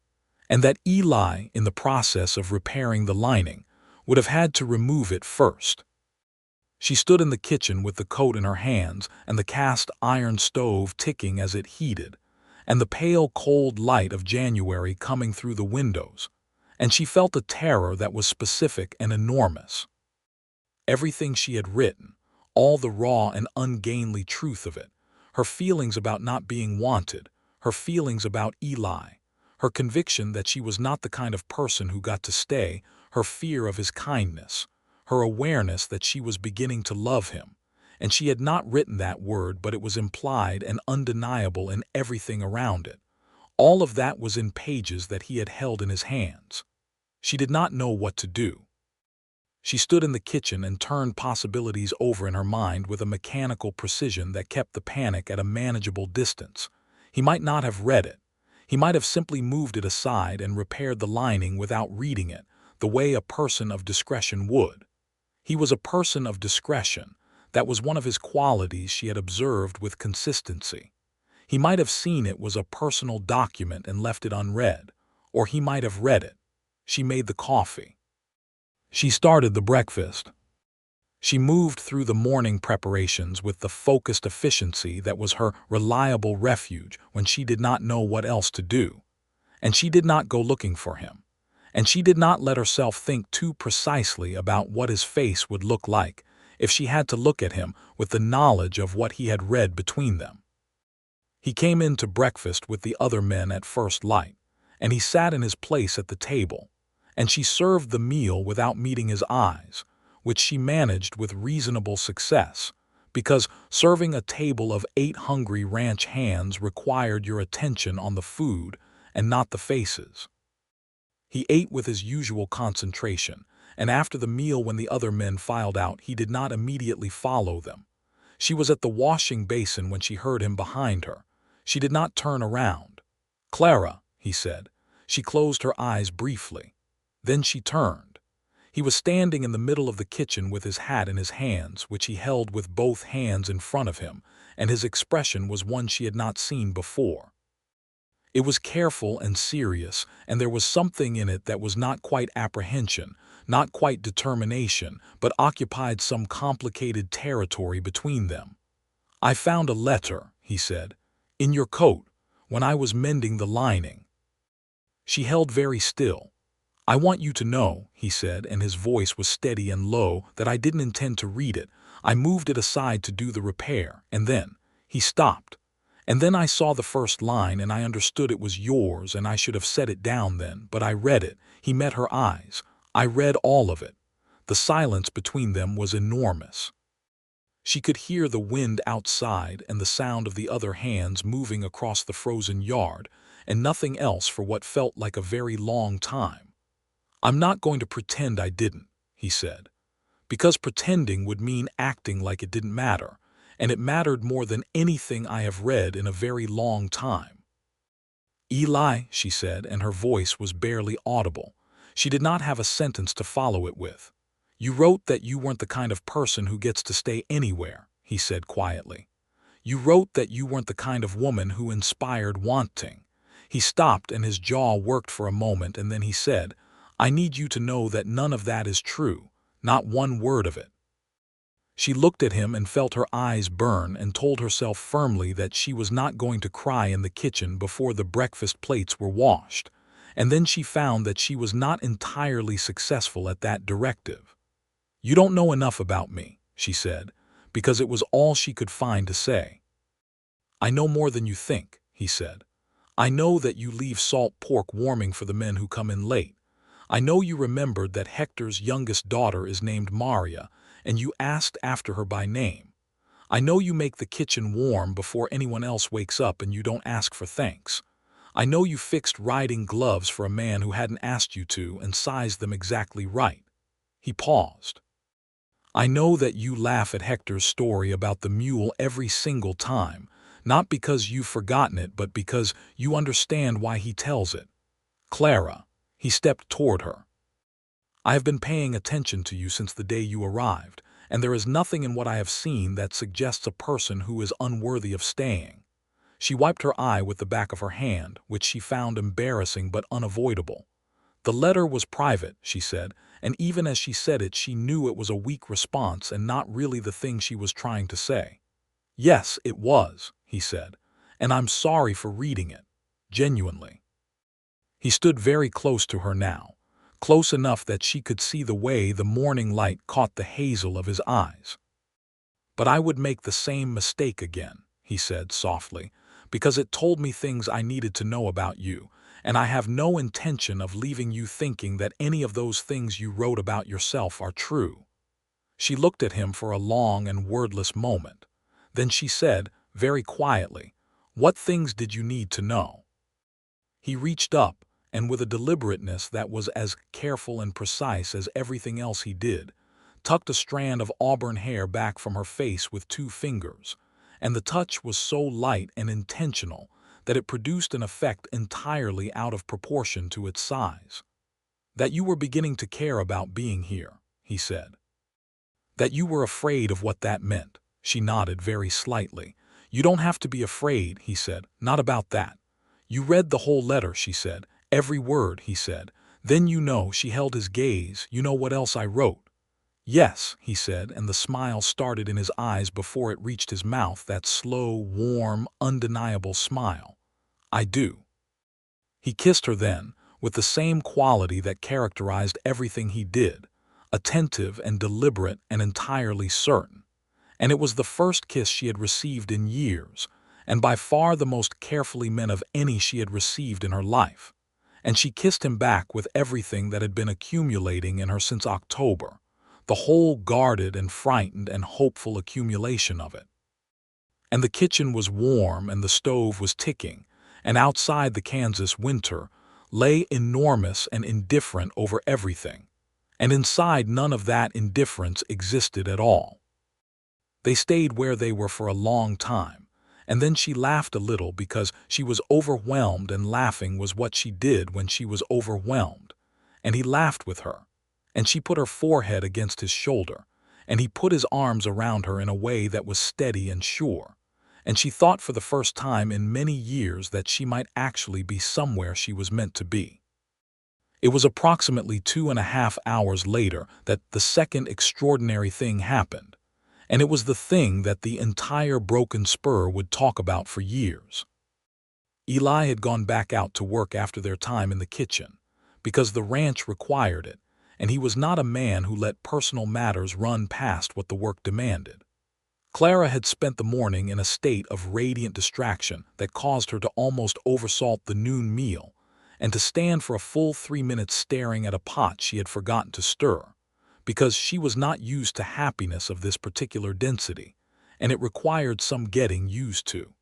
and that Eli, in the process of repairing the lining, would have had to remove it first. She stood in the kitchen with the coat in her hands and the cast iron stove ticking as it heated, and the pale, cold light of January coming through the windows, and she felt a terror that was specific and enormous. Everything she had written, all the raw and ungainly truth of it, her feelings about not being wanted, her feelings about Eli, her conviction that she was not the kind of person who got to stay, her fear of his kindness, her awareness that she was beginning to love him, and she had not written that word, but it was implied and undeniable in everything around it. All of that was in pages that he had held in his hands. She did not know what to do. She stood in the kitchen and turned possibilities over in her mind with a mechanical precision that kept the panic at a manageable distance. He might not have read it. He might have simply moved it aside and repaired the lining without reading it, the way a person of discretion would. He was a person of discretion. That was one of his qualities she had observed with consistency. He might have seen it was a personal document and left it unread, or he might have read it. She made the coffee. She started the breakfast. She moved through the morning preparations with the focused efficiency that was her reliable refuge when she did not know what else to do. And she did not go looking for him. And she did not let herself think too precisely about what his face would look like if she had to look at him with the knowledge of what he had read between them. He came in to breakfast with the other men at first light, and he sat in his place at the table, and she served the meal without meeting his eyes, which she managed with reasonable success, because serving a table of 8 hungry ranch hands required your attention on the food and not the faces. He ate with his usual concentration, and after the meal when the other men filed out, he did not immediately follow them. She was at the washing basin when she heard him behind her. She did not turn around. "Clara," he said. She closed her eyes briefly. Then she turned. He was standing in the middle of the kitchen with his hat in his hands, which he held with both hands in front of him, and his expression was one she had not seen before. It was careful and serious, and there was something in it that was not quite apprehension, not quite determination, but occupied some complicated territory between them. "I found a letter," he said, "in your coat, when I was mending the lining." She held very still. "I want you to know," he said, and his voice was steady and low, "that I didn't intend to read it. I moved it aside to do the repair, and then—" He stopped. "And then I saw the first line and I understood it was yours and I should have set it down then, but I read it." He met her eyes. "I read all of it." The silence between them was enormous. She could hear the wind outside and the sound of the other hands moving across the frozen yard, and nothing else for what felt like a very long time. "I'm not going to pretend I didn't," he said, "because pretending would mean acting like it didn't matter, and it mattered more than anything I have read in a very long time." "Eli," she said, and her voice was barely audible. She did not have a sentence to follow it with. "You wrote that you weren't the kind of person who gets to stay anywhere," he said quietly. "You wrote that you weren't the kind of woman who inspired wanting." He stopped and his jaw worked for a moment, and then he said, "I need you to know that none of that is true, not one word of it." She looked at him and felt her eyes burn and told herself firmly that she was not going to cry in the kitchen before the breakfast plates were washed, and then she found that she was not entirely successful at that directive. "You don't know enough about me," she said, because it was all she could find to say. "I know more than you think," he said. "I know that you leave salt pork warming for the men who come in late. I know you remembered that Hector's youngest daughter is named Maria, and you asked after her by name. I know you make the kitchen warm before anyone else wakes up and you don't ask for thanks. I know you fixed riding gloves for a man who hadn't asked you to and sized them exactly right." He paused. "I know that you laugh at Hector's story about the mule every single time, Not because you've forgotten it, but because you understand why he tells it. Clara, he stepped toward her. I have been paying attention to you since the day you arrived, and there is nothing in what I have seen that suggests a person who is unworthy of staying. She wiped her eye with the back of her hand, which she found embarrassing but unavoidable. The letter was private, she said, and even as she said it, she knew it was a weak response and not really the thing she was trying to say. Yes, it was, he said, and I'm sorry for reading it. Genuinely. He stood very close to her now, close enough that she could see the way the morning light caught the hazel of his eyes. But I would make the same mistake again, he said softly, because it told me things I needed to know about you, and I have no intention of leaving you thinking that any of those things you wrote about yourself are true. She looked at him for a long and wordless moment. Then she said, very quietly, "What things did you need to know?" He reached up, and with a deliberateness that was as careful and precise as everything else he did, tucked a strand of auburn hair back from her face with 2 fingers, and the touch was so light and intentional that it produced an effect entirely out of proportion to its size. "That you were beginning to care about being here," he said. "That you were afraid of what that meant." She nodded very slightly. "You don't have to be afraid," he said. "Not about that." "You read the whole letter," she said. "Every word," he said. "Then you know," she held his gaze, "you know what else I wrote." "Yes," he said, and the smile started in his eyes before it reached his mouth, that slow, warm, undeniable smile. "I do." He kissed her then, with the same quality that characterized everything he did, attentive and deliberate and entirely certain. And it was the first kiss she had received in years, and by far the most carefully meant of any she had received in her life. And she kissed him back with everything that had been accumulating in her since October, the whole guarded and frightened and hopeful accumulation of it. And the kitchen was warm and the stove was ticking, and outside the Kansas winter lay enormous and indifferent over everything, and inside none of that indifference existed at all. They stayed where they were for a long time, and then she laughed a little because she was overwhelmed, and laughing was what she did when she was overwhelmed, and he laughed with her, and she put her forehead against his shoulder, and he put his arms around her in a way that was steady and sure, and she thought for the first time in many years that she might actually be somewhere she was meant to be. It was approximately 2.5 hours later that the second extraordinary thing happened, and it was the thing that the entire Broken Spur would talk about for years. Eli had gone back out to work after their time in the kitchen, because the ranch required it, and he was not a man who let personal matters run past what the work demanded. Clara had spent the morning in a state of radiant distraction that caused her to almost oversalt the noon meal, and to stand for a full 3 minutes staring at a pot she had forgotten to stir, because she was not used to happiness of this particular density, and it required some getting used to.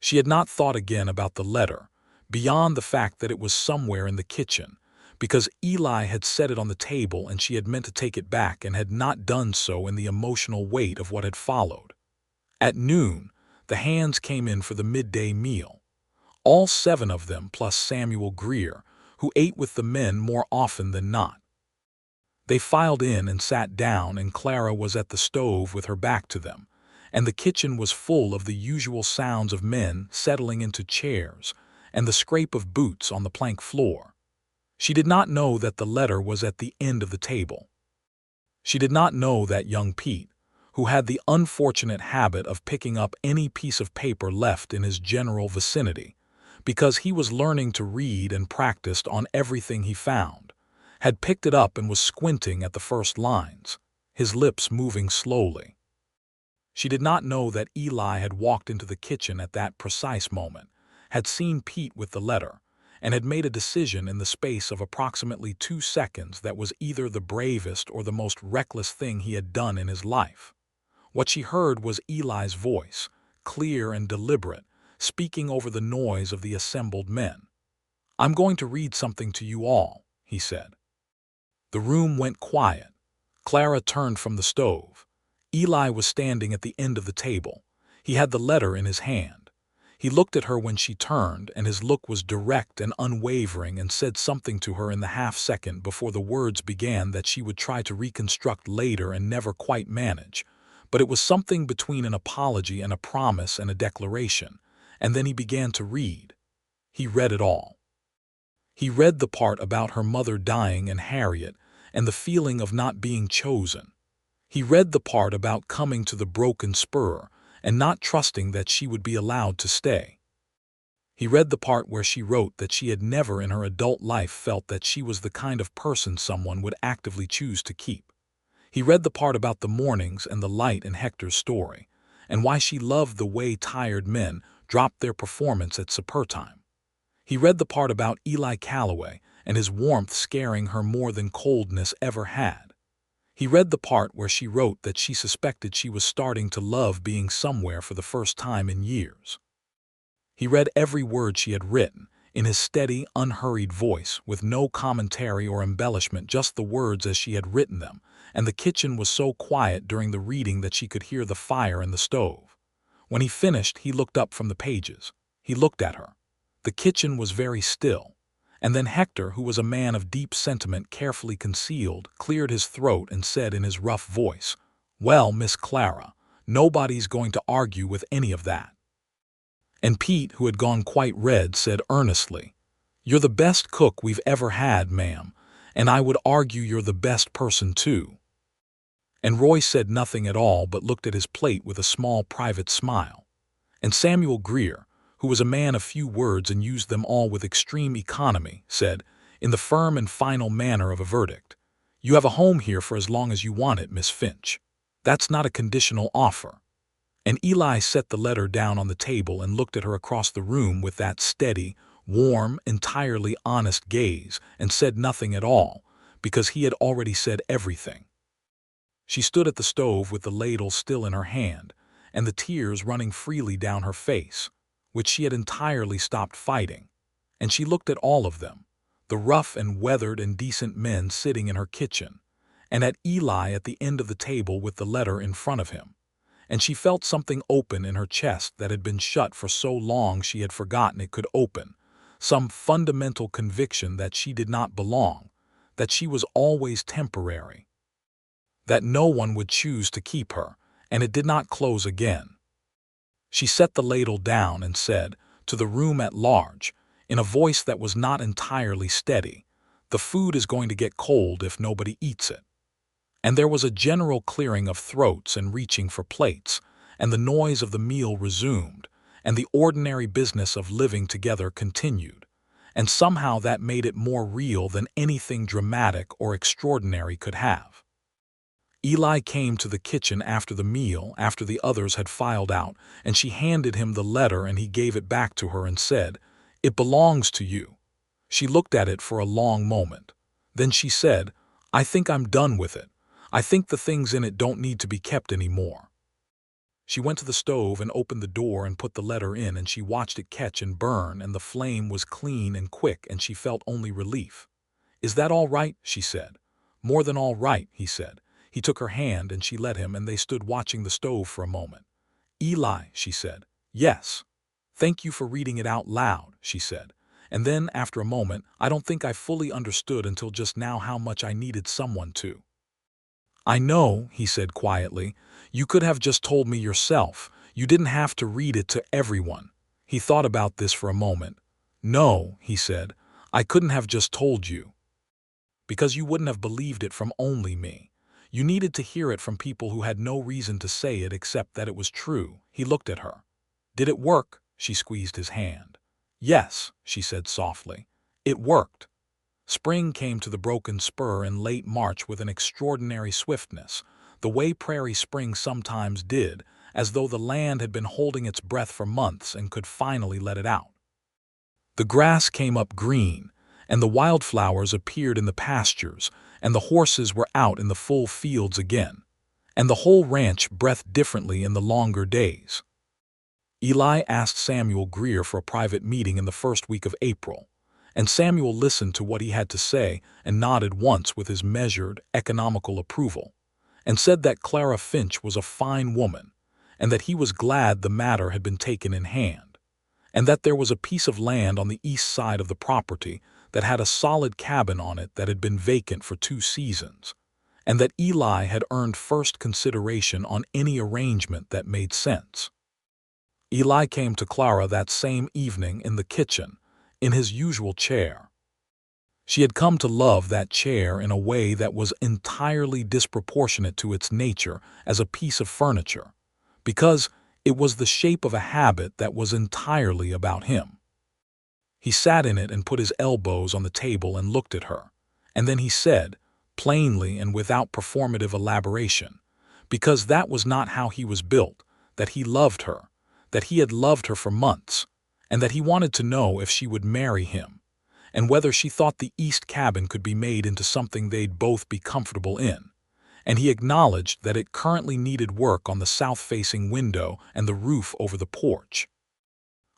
She had not thought again about the letter, beyond the fact that it was somewhere in the kitchen, because Eli had set it on the table and she had meant to take it back and had not done so in the emotional weight of what had followed. At noon, the hands came in for the midday meal. All 7 of them, plus Samuel Greer, who ate with the men more often than not. They filed in and sat down, and Clara was at the stove with her back to them, and the kitchen was full of the usual sounds of men settling into chairs and the scrape of boots on the plank floor. She did not know that the letter was at the end of the table. She did not know that young Pete, who had the unfortunate habit of picking up any piece of paper left in his general vicinity, because he was learning to read and practiced on everything he found, had picked it up and was squinting at the first lines, his lips moving slowly. She did not know that Eli had walked into the kitchen at that precise moment, had seen Pete with the letter, and had made a decision in the space of approximately 2 seconds that was either the bravest or the most reckless thing he had done in his life. What she heard was Eli's voice, clear and deliberate, speaking over the noise of the assembled men. "I'm going to read something to you all," he said. The room went quiet. Clara turned from the stove. Eli was standing at the end of the table. He had the letter in his hand. He looked at her when she turned, and his look was direct and unwavering, and said something to her in the half-second before the words began that she would try to reconstruct later and never quite manage. But it was something between an apology and a promise and a declaration. And then he began to read. He read it all. He read the part about her mother dying and Harriet, and the feeling of not being chosen. He read the part about coming to the Broken Spur and not trusting that she would be allowed to stay. He read the part where she wrote that she had never in her adult life felt that she was the kind of person someone would actively choose to keep. He read the part about the mornings and the light in Hector's story, and why she loved the way tired men dropped their performance at supper time. He read the part about Eli Calloway and his warmth scaring her more than coldness ever had. He read the part where she wrote that she suspected she was starting to love being somewhere for the first time in years. He read every word she had written, in his steady, unhurried voice, with no commentary or embellishment, just the words as she had written them, and the kitchen was so quiet during the reading that she could hear the fire in the stove. When he finished, he looked up from the pages. He looked at her. The kitchen was very still. And then Hector, who was a man of deep sentiment carefully concealed, cleared his throat and said in his rough voice, "Well, Miss Clara, nobody's going to argue with any of that." And Pete, who had gone quite red, said earnestly, "You're the best cook we've ever had, ma'am, and I would argue you're the best person too." And Roy said nothing at all but looked at his plate with a small private smile. And Samuel Greer, who was a man of few words and used them all with extreme economy, said, in the firm and final manner of a verdict, "You have a home here for as long as you want it, Miss Finch. That's not a conditional offer." And Eli set the letter down on the table and looked at her across the room with that steady, warm, entirely honest gaze, and said nothing at all, because he had already said everything. She stood at the stove with the ladle still in her hand, and the tears running freely down her face, which she had entirely stopped fighting, and she looked at all of them, the rough and weathered and decent men sitting in her kitchen, and at Eli at the end of the table with the letter in front of him, and she felt something open in her chest that had been shut for so long she had forgotten it could open, some fundamental conviction that she did not belong, that she was always temporary, that no one would choose to keep her, and it did not close again. She set the ladle down and said, to the room at large, in a voice that was not entirely steady, "The food is going to get cold if nobody eats it." And there was a general clearing of throats and reaching for plates, and the noise of the meal resumed, and the ordinary business of living together continued, and somehow that made it more real than anything dramatic or extraordinary could have. Eli came to the kitchen after the meal, after the others had filed out, and she handed him the letter and he gave it back to her and said, "It belongs to you." She looked at it for a long moment. Then she said, "I think I'm done with it. I think the things in it don't need to be kept anymore." She went to the stove and opened the door and put the letter in, and she watched it catch and burn, and the flame was clean and quick, and she felt only relief. "Is that all right?" she said. "More than all right," he said. He took her hand and she let him, and they stood watching the stove for a moment. "Eli," she said. "Yes." "Thank you for reading it out loud," she said. And then, after a moment, "I don't think I fully understood until just now how much I needed someone to." "I know," he said quietly. "You could have just told me yourself. You didn't have to read it to everyone." He thought about this for a moment. "No," he said, "I couldn't have just told you, because you wouldn't have believed it from only me. You needed to hear it from people who had no reason to say it except that it was true." He looked at her. "Did it work?" She squeezed his hand. "Yes," she said softly. "It worked." Spring came to the Broken Spur in late March with an extraordinary swiftness, the way prairie spring sometimes did, as though the land had been holding its breath for months and could finally let it out. The grass came up green, and the wildflowers appeared in the pastures, and the horses were out in the full fields again, and the whole ranch breathed differently in the longer days. Eli asked Samuel Greer for a private meeting in the first week of April, and Samuel listened to what he had to say and nodded once with his measured, economical approval, and said that Clara Finch was a fine woman, and that he was glad the matter had been taken in hand, and that there was a piece of land on the east side of the property that had a solid cabin on it that had been vacant for 2 seasons, and that Eli had earned first consideration on any arrangement that made sense. Eli came to Clara that same evening in the kitchen, in his usual chair. She had come to love that chair in a way that was entirely disproportionate to its nature as a piece of furniture, because it was the shape of a habit that was entirely about him. He sat in it and put his elbows on the table and looked at her, and then he said, plainly and without performative elaboration, because that was not how he was built, that he loved her, that he had loved her for months, and that he wanted to know if she would marry him, and whether she thought the east cabin could be made into something they'd both be comfortable in. And he acknowledged that it currently needed work on the south-facing window and the roof over the porch,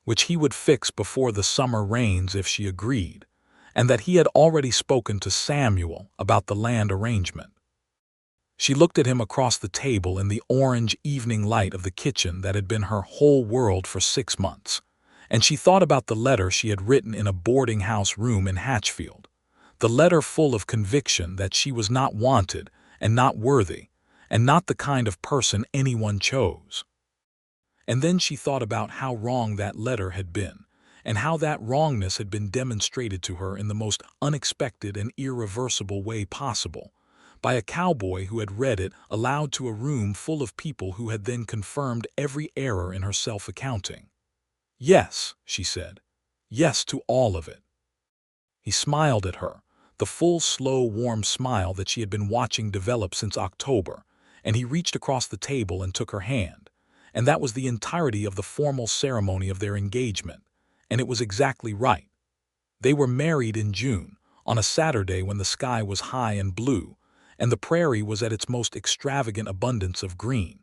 which he would fix before the summer rains if she agreed, and that he had already spoken to Samuel about the land arrangement. She looked at him across the table in the orange evening light of the kitchen that had been her whole world for 6 months, and she thought about the letter she had written in a boarding house room in Hatchfield, the letter full of conviction that she was not wanted and not worthy, and not the kind of person anyone chose. And then she thought about how wrong that letter had been, and how that wrongness had been demonstrated to her in the most unexpected and irreversible way possible, by a cowboy who had read it aloud to a room full of people who had then confirmed every error in her self-accounting. Yes, she said. Yes to all of it. He smiled at her, the full, slow, warm smile that she had been watching develop since October, and he reached across the table and took her hand, and that was the entirety of the formal ceremony of their engagement, and it was exactly right. They were married in June, on a Saturday when the sky was high and blue, and the prairie was at its most extravagant abundance of green.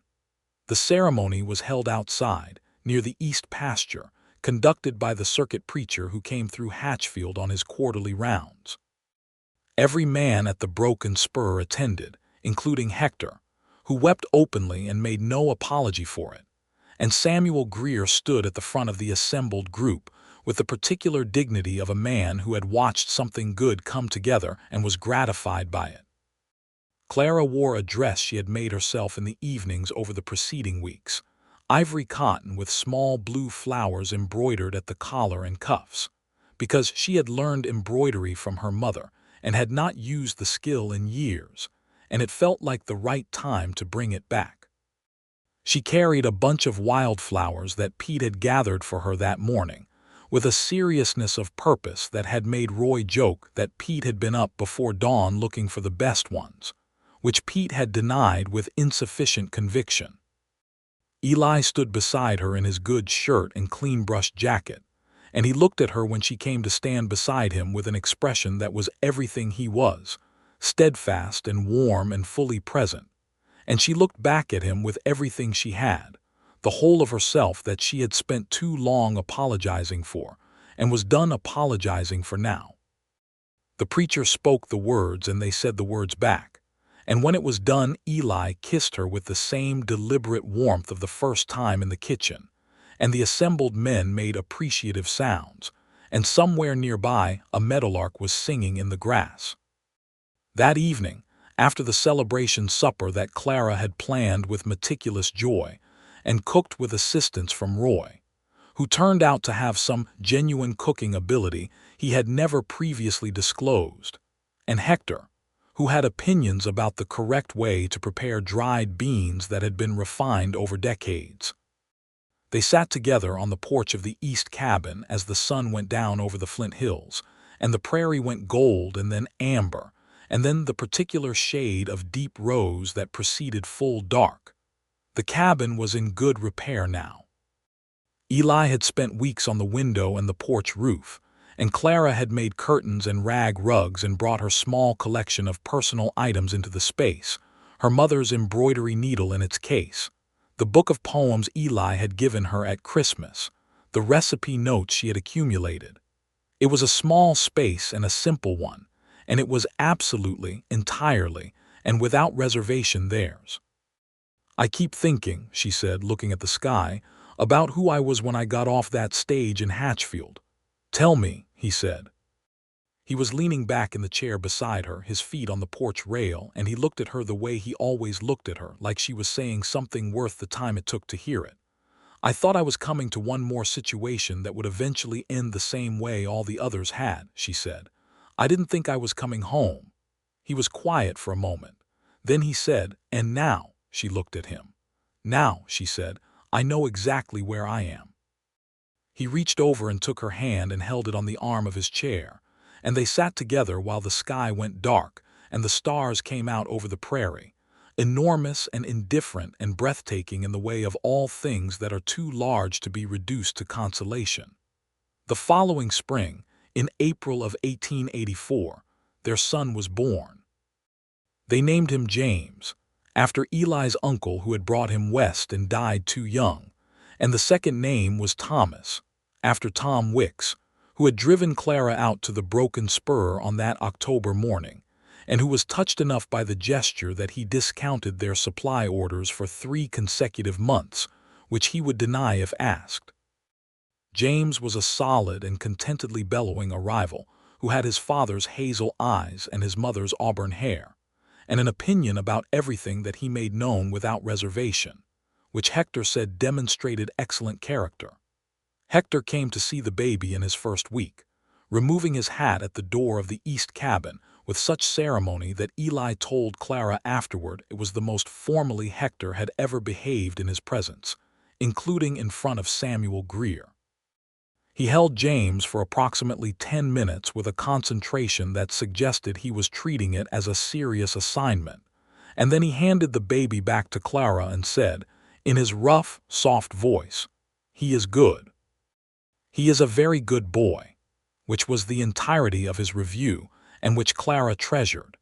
The ceremony was held outside, near the east pasture, conducted by the circuit preacher who came through Hatchfield on his quarterly rounds. Every man at the Broken Spur attended, including Hector, who wept openly and made no apology for it, and Samuel Greer stood at the front of the assembled group with the particular dignity of a man who had watched something good come together and was gratified by it. Clara wore a dress she had made herself in the evenings over the preceding weeks, ivory cotton with small blue flowers embroidered at the collar and cuffs, because she had learned embroidery from her mother and had not used the skill in years, and it felt like the right time to bring it back. She carried a bunch of wildflowers that Pete had gathered for her that morning, with a seriousness of purpose that had made Roy joke that Pete had been up before dawn looking for the best ones, which Pete had denied with insufficient conviction. Eli stood beside her in his good shirt and clean-brushed jacket, and he looked at her when she came to stand beside him with an expression that was everything he was, steadfast and warm and fully present, and she looked back at him with everything she had, the whole of herself that she had spent too long apologizing for, and was done apologizing for now. The preacher spoke the words and they said the words back, and when it was done Eli kissed her with the same deliberate warmth of the first time in the kitchen, and the assembled men made appreciative sounds, and somewhere nearby a meadowlark was singing in the grass. That evening, after the celebration supper that Clara had planned with meticulous joy, and cooked with assistance from Roy, who turned out to have some genuine cooking ability he had never previously disclosed, and Hector, who had opinions about the correct way to prepare dried beans that had been refined over decades. They sat together on the porch of the east cabin as the sun went down over the Flint Hills, and the prairie went gold and then amber, and then the particular shade of deep rose that preceded full dark. The cabin was in good repair now. Eli had spent weeks on the window and the porch roof, and Clara had made curtains and rag rugs and brought her small collection of personal items into the space, her mother's embroidery needle in its case, the book of poems Eli had given her at Christmas, the recipe notes she had accumulated. It was a small space and a simple one, and it was absolutely, entirely, and without reservation theirs. "I keep thinking," she said, looking at the sky, "about who I was when I got off that stage in Hatchfield." "Tell me," he said. He was leaning back in the chair beside her, his feet on the porch rail, and he looked at her the way he always looked at her, like she was saying something worth the time it took to hear it. "I thought I was coming to one more situation that would eventually end the same way all the others had," she said. "I didn't think I was coming home." He was quiet for a moment. Then he said, "And now," she looked at him. "Now," she said, "I know exactly where I am." He reached over and took her hand and held it on the arm of his chair, and they sat together while the sky went dark and the stars came out over the prairie, enormous and indifferent and breathtaking in the way of all things that are too large to be reduced to consolation. The following spring, in April of 1884, their son was born. They named him James, after Eli's uncle who had brought him west and died too young, and the second name was Thomas, after Tom Wicks, who had driven Clara out to the Broken Spur on that October morning, and who was touched enough by the gesture that he discounted their supply orders for 3 consecutive months, which he would deny if asked. James was a solid and contentedly bellowing arrival who had his father's hazel eyes and his mother's auburn hair, and an opinion about everything that he made known without reservation, which Hector said demonstrated excellent character. Hector came to see the baby in his first week, removing his hat at the door of the east cabin with such ceremony that Eli told Clara afterward it was the most formally Hector had ever behaved in his presence, including in front of Samuel Greer. He held James for approximately 10 minutes with a concentration that suggested he was treating it as a serious assignment, and then he handed the baby back to Clara and said, in his rough, soft voice, "He is good. He is a very good boy," which was the entirety of his review and which Clara treasured.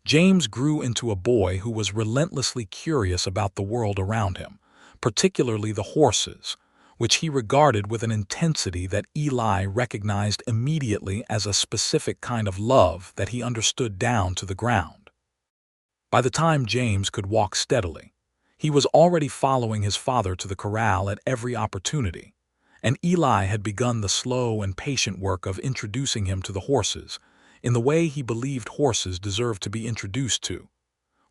James grew into a boy who was relentlessly curious about the world around him, particularly the horses, which he regarded with an intensity that Eli recognized immediately as a specific kind of love that he understood down to the ground. By the time James could walk steadily, he was already following his father to the corral at every opportunity, and Eli had begun the slow and patient work of introducing him to the horses in the way he believed horses deserved to be introduced to,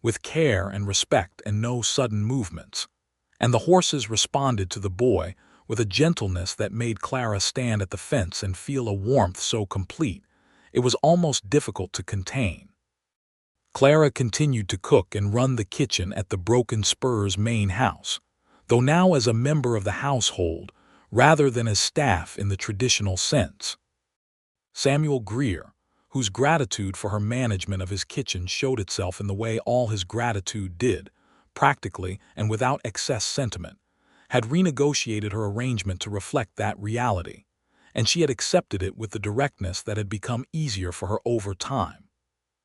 with care and respect and no sudden movements. And the horses responded to the boy with a gentleness that made Clara stand at the fence and feel a warmth so complete it was almost difficult to contain. Clara continued to cook and run the kitchen at the Broken Spur's main house, though now as a member of the household rather than as staff in the traditional sense. Samuel Greer, whose gratitude for her management of his kitchen showed itself in the way all his gratitude did, practically and without excess sentiment, had renegotiated her arrangement to reflect that reality, and she had accepted it with the directness that had become easier for her over time.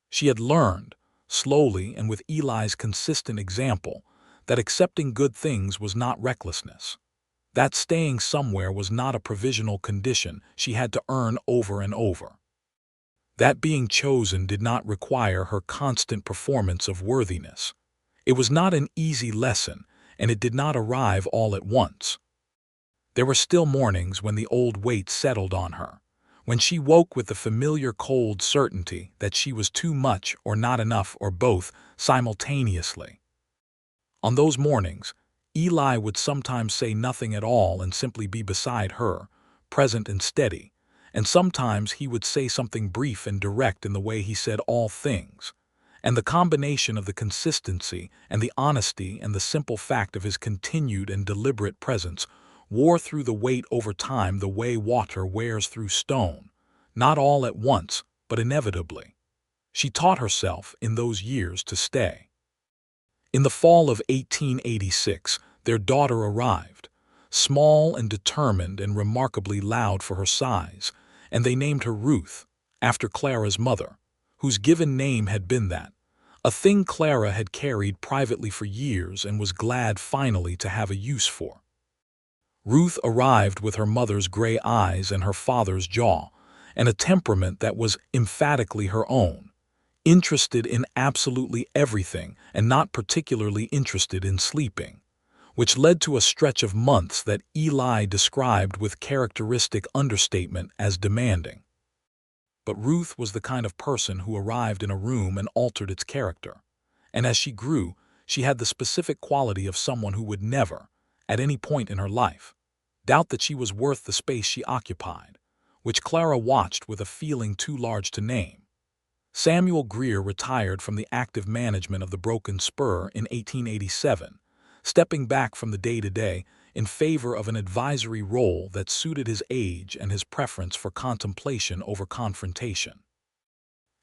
She had learned, slowly and with Eli's consistent example, that accepting good things was not recklessness, that staying somewhere was not a provisional condition she had to earn over and over, that being chosen did not require her constant performance of worthiness. It was not an easy lesson, and it did not arrive all at once. There were still mornings when the old weight settled on her, when she woke with the familiar cold certainty that she was too much or not enough or both simultaneously. On those mornings, Eli would sometimes say nothing at all and simply be beside her, present and steady, and sometimes he would say something brief and direct in the way he said all things, and the combination of the consistency and the honesty and the simple fact of his continued and deliberate presence wore through the weight over time the way water wears through stone, not all at once, but inevitably. She taught herself in those years to stay. In the fall of 1886, their daughter arrived, small and determined and remarkably loud for her size, and they named her Ruth, after Clara's mother, whose given name had been that, a thing Clara had carried privately for years and was glad finally to have a use for. Ruth arrived with her mother's gray eyes and her father's jaw, and a temperament that was emphatically her own, interested in absolutely everything and not particularly interested in sleeping, which led to a stretch of months that Eli described with characteristic understatement as demanding. But Ruth was the kind of person who arrived in a room and altered its character. And as she grew, she had the specific quality of someone who would never, at any point in her life, doubt that she was worth the space she occupied, which Clara watched with a feeling too large to name. Samuel Greer retired from the active management of the Broken Spur in 1887, stepping back from the day-to-day in favor of an advisory role that suited his age and his preference for contemplation over confrontation.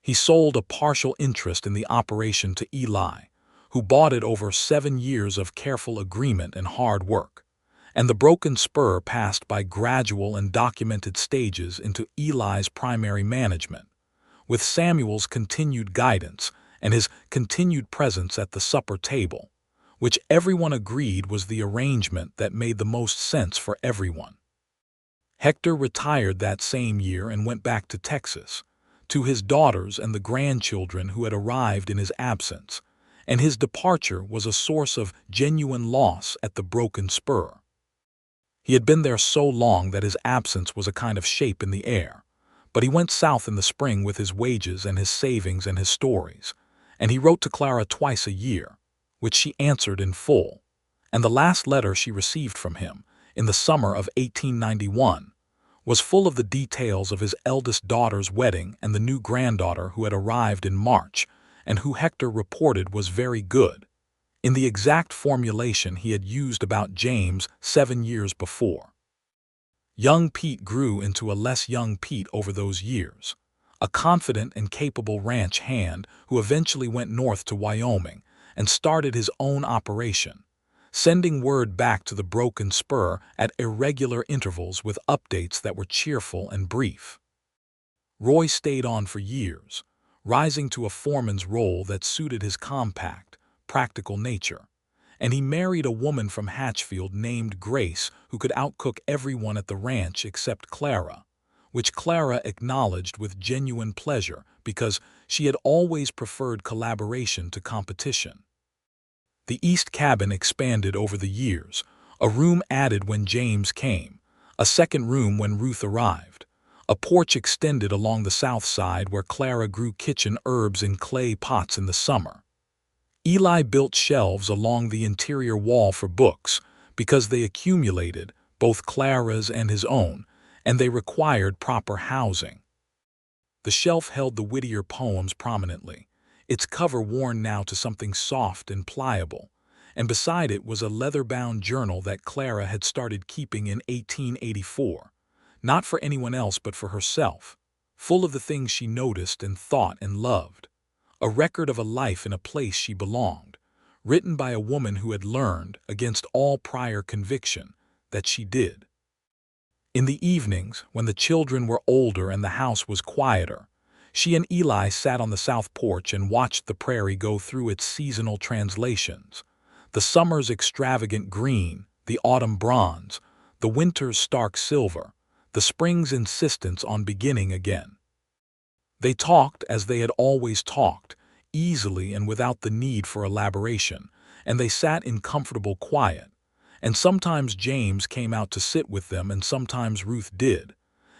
He sold a partial interest in the operation to Eli, who bought it over 7 years of careful agreement and hard work, and the Broken Spur passed by gradual and documented stages into Eli's primary management, with Samuel's continued guidance and his continued presence at the supper table, which everyone agreed was the arrangement that made the most sense for everyone. Hector retired that same year and went back to Texas, to his daughters and the grandchildren who had arrived in his absence, and his departure was a source of genuine loss at the Broken Spur. He had been there so long that his absence was a kind of shape in the air, but he went south in the spring with his wages and his savings and his stories, and he wrote to Clara twice a year, which she answered in full, and the last letter she received from him, in the summer of 1891, was full of the details of his eldest daughter's wedding and the new granddaughter who had arrived in March and who Hector reported was very good, in the exact formulation he had used about James 7 years before. Young Pete grew into a less young Pete over those years, a confident and capable ranch hand who eventually went north to Wyoming and started his own operation, sending word back to the Broken Spur at irregular intervals with updates that were cheerful and brief. Roy stayed on for years, rising to a foreman's role that suited his compact, practical nature, and he married a woman from Hatchfield named Grace who could outcook everyone at the ranch except Clara, which Clara acknowledged with genuine pleasure because she had always preferred collaboration to competition. The east cabin expanded over the years, a room added when James came, a second room when Ruth arrived, a porch extended along the south side where Clara grew kitchen herbs in clay pots in the summer. Eli built shelves along the interior wall for books because they accumulated, both Clara's and his own, and they required proper housing. The shelf held the Whittier poems prominently, its cover worn now to something soft and pliable, and beside it was a leather-bound journal that Clara had started keeping in 1884, not for anyone else but for herself, full of the things she noticed and thought and loved. A record of a life in a place she belonged, written by a woman who had learned, against all prior conviction, that she did. In the evenings, when the children were older and the house was quieter, she and Eli sat on the south porch and watched the prairie go through its seasonal translations, the summer's extravagant green, the autumn bronze, the winter's stark silver, the spring's insistence on beginning again. They talked as they had always talked, easily and without the need for elaboration, and they sat in comfortable quiet, and sometimes James came out to sit with them and sometimes Ruth did,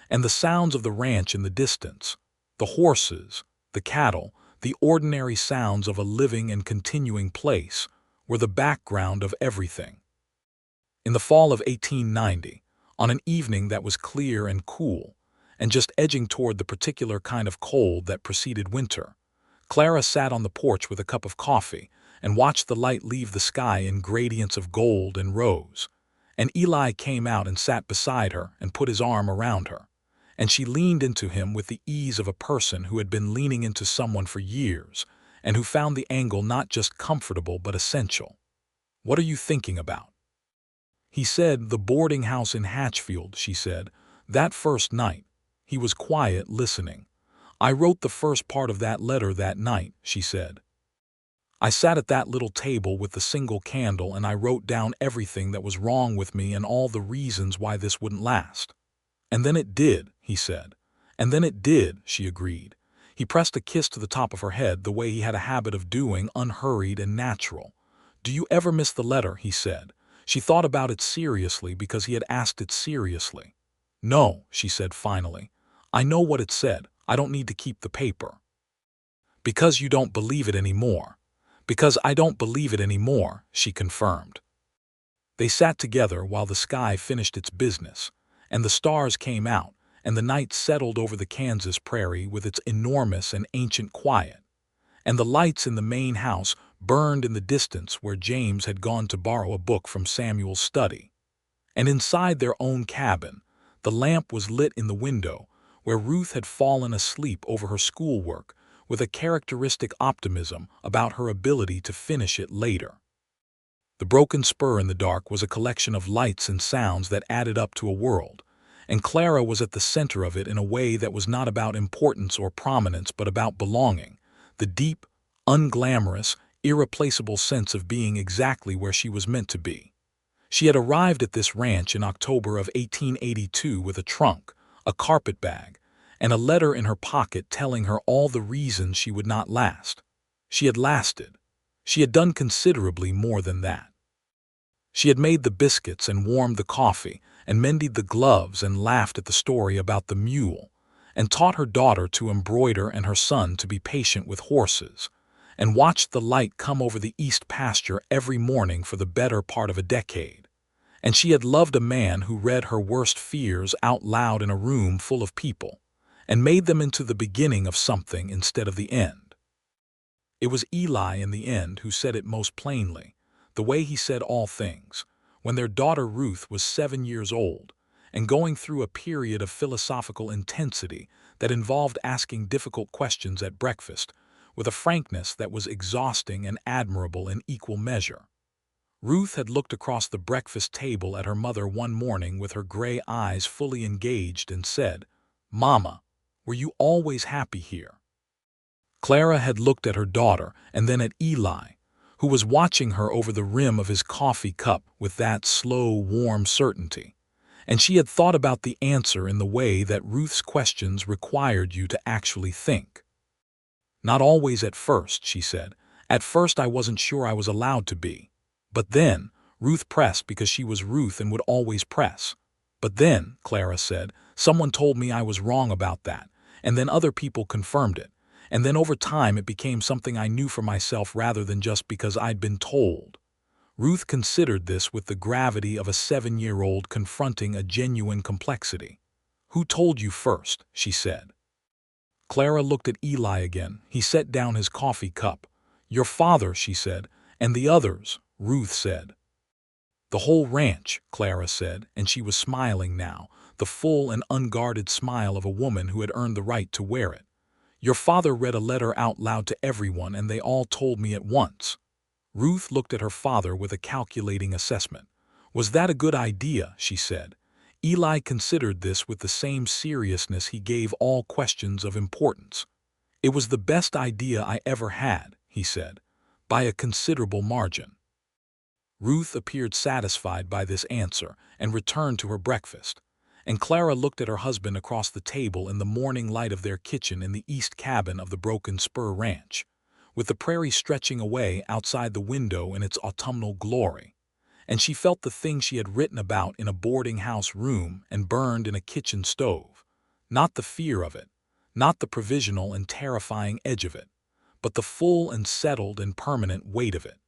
and the sounds of the ranch in the distance, the horses, the cattle, the ordinary sounds of a living and continuing place, were the background of everything. In the fall of 1890, on an evening that was clear and cool, and just edging toward the particular kind of cold that preceded winter, Clara sat on the porch with a cup of coffee and watched the light leave the sky in gradients of gold and rose, and Eli came out and sat beside her and put his arm around her, and she leaned into him with the ease of a person who had been leaning into someone for years and who found the angle not just comfortable but essential. "What are you thinking about?" He said, "The boarding house in Hatchfield," she said, "that first night." He was quiet, listening. "I wrote the first part of that letter that night," she said. "I sat at that little table with the single candle and I wrote down everything that was wrong with me and all the reasons why this wouldn't last." "And then it did," he said. "And then it did," she agreed. He pressed a kiss to the top of her head the way he had a habit of doing, unhurried and natural. "Do you ever miss the letter?" he said. She thought about it seriously because he had asked it seriously. "No," she said finally. "I know what it said. I don't need to keep the paper." "Because you don't believe it anymore." "Because I don't believe it anymore," she confirmed. They sat together while the sky finished its business, and the stars came out, and the night settled over the Kansas prairie with its enormous and ancient quiet, and the lights in the main house burned in the distance where James had gone to borrow a book from Samuel's study. And inside their own cabin, the lamp was lit in the window, where Ruth had fallen asleep over her schoolwork with a characteristic optimism about her ability to finish it later. The Broken Spur in the dark was a collection of lights and sounds that added up to a world, and Clara was at the center of it in a way that was not about importance or prominence but about belonging, the deep, unglamorous, irreplaceable sense of being exactly where she was meant to be. She had arrived at this ranch in October of 1882 with a trunk, a carpetbag, and a letter in her pocket telling her all the reasons she would not last. She had lasted. She had done considerably more than that. She had made the biscuits and warmed the coffee and mended the gloves and laughed at the story about the mule and taught her daughter to embroider and her son to be patient with horses and watched the light come over the east pasture every morning for the better part of a decade. And she had loved a man who read her worst fears out loud in a room full of people and made them into the beginning of something instead of the end. It was Eli in the end who said it most plainly, the way he said all things, when their daughter Ruth was 7 years old and going through a period of philosophical intensity that involved asking difficult questions at breakfast with a frankness that was exhausting and admirable in equal measure. Ruth had looked across the breakfast table at her mother one morning with her gray eyes fully engaged and said, "Mama, were you always happy here?" Clara had looked at her daughter and then at Eli, who was watching her over the rim of his coffee cup with that slow, warm certainty, and she had thought about the answer in the way that Ruth's questions required you to actually think. "Not always at first," she said. "At first I wasn't sure I was allowed to be. But then," Ruth pressed because she was Ruth and would always press. "But then," Clara said, "someone told me I was wrong about that, and then other people confirmed it. And then over time it became something I knew for myself rather than just because I'd been told." Ruth considered this with the gravity of a 7-year-old confronting a genuine complexity. "Who told you first?" she said. Clara looked at Eli again. He set down his coffee cup. "Your father," she said, "and the others," Ruth said. "The whole ranch," Clara said, and she was smiling now, the full and unguarded smile of a woman who had earned the right to wear it. "Your father read a letter out loud to everyone and they all told me at once." Ruth looked at her father with a calculating assessment. "Was that a good idea?" she said. Eli considered this with the same seriousness he gave all questions of importance. "It was the best idea I ever had," he said, "by a considerable margin." Ruth appeared satisfied by this answer and returned to her breakfast, and Clara looked at her husband across the table in the morning light of their kitchen in the east cabin of the Broken Spur Ranch, with the prairie stretching away outside the window in its autumnal glory, and she felt the thing she had written about in a boarding house room and burned in a kitchen stove, not the fear of it, not the provisional and terrifying edge of it, but the full and settled and permanent weight of it.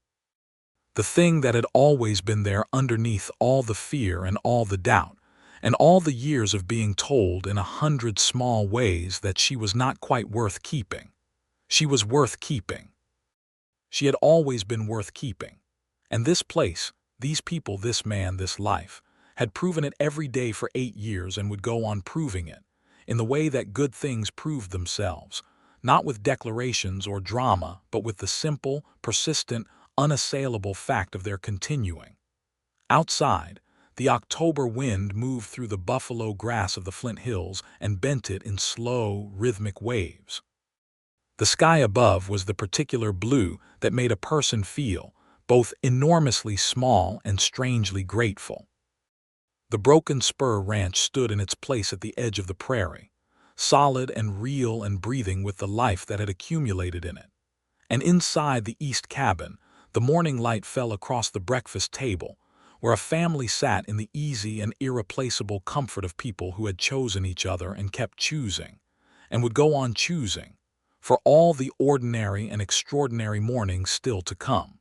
The thing that had always been there underneath all the fear and all the doubt, and all the years of being told in 100 small ways that she was not quite worth keeping. She was worth keeping. She had always been worth keeping. And this place, these people, this man, this life, had proven it every day for 8 years and would go on proving it, in the way that good things proved themselves, not with declarations or drama, but with the simple, persistent, unassailable fact of their continuing. Outside, the October wind moved through the buffalo grass of the Flint Hills and bent it in slow, rhythmic waves. The sky above was the particular blue that made a person feel both enormously small and strangely grateful. The Broken Spur Ranch stood in its place at the edge of the prairie, solid and real and breathing with the life that had accumulated in it. And inside the east cabin, the morning light fell across the breakfast table, where a family sat in the easy and irreplaceable comfort of people who had chosen each other and kept choosing, and would go on choosing, for all the ordinary and extraordinary mornings still to come.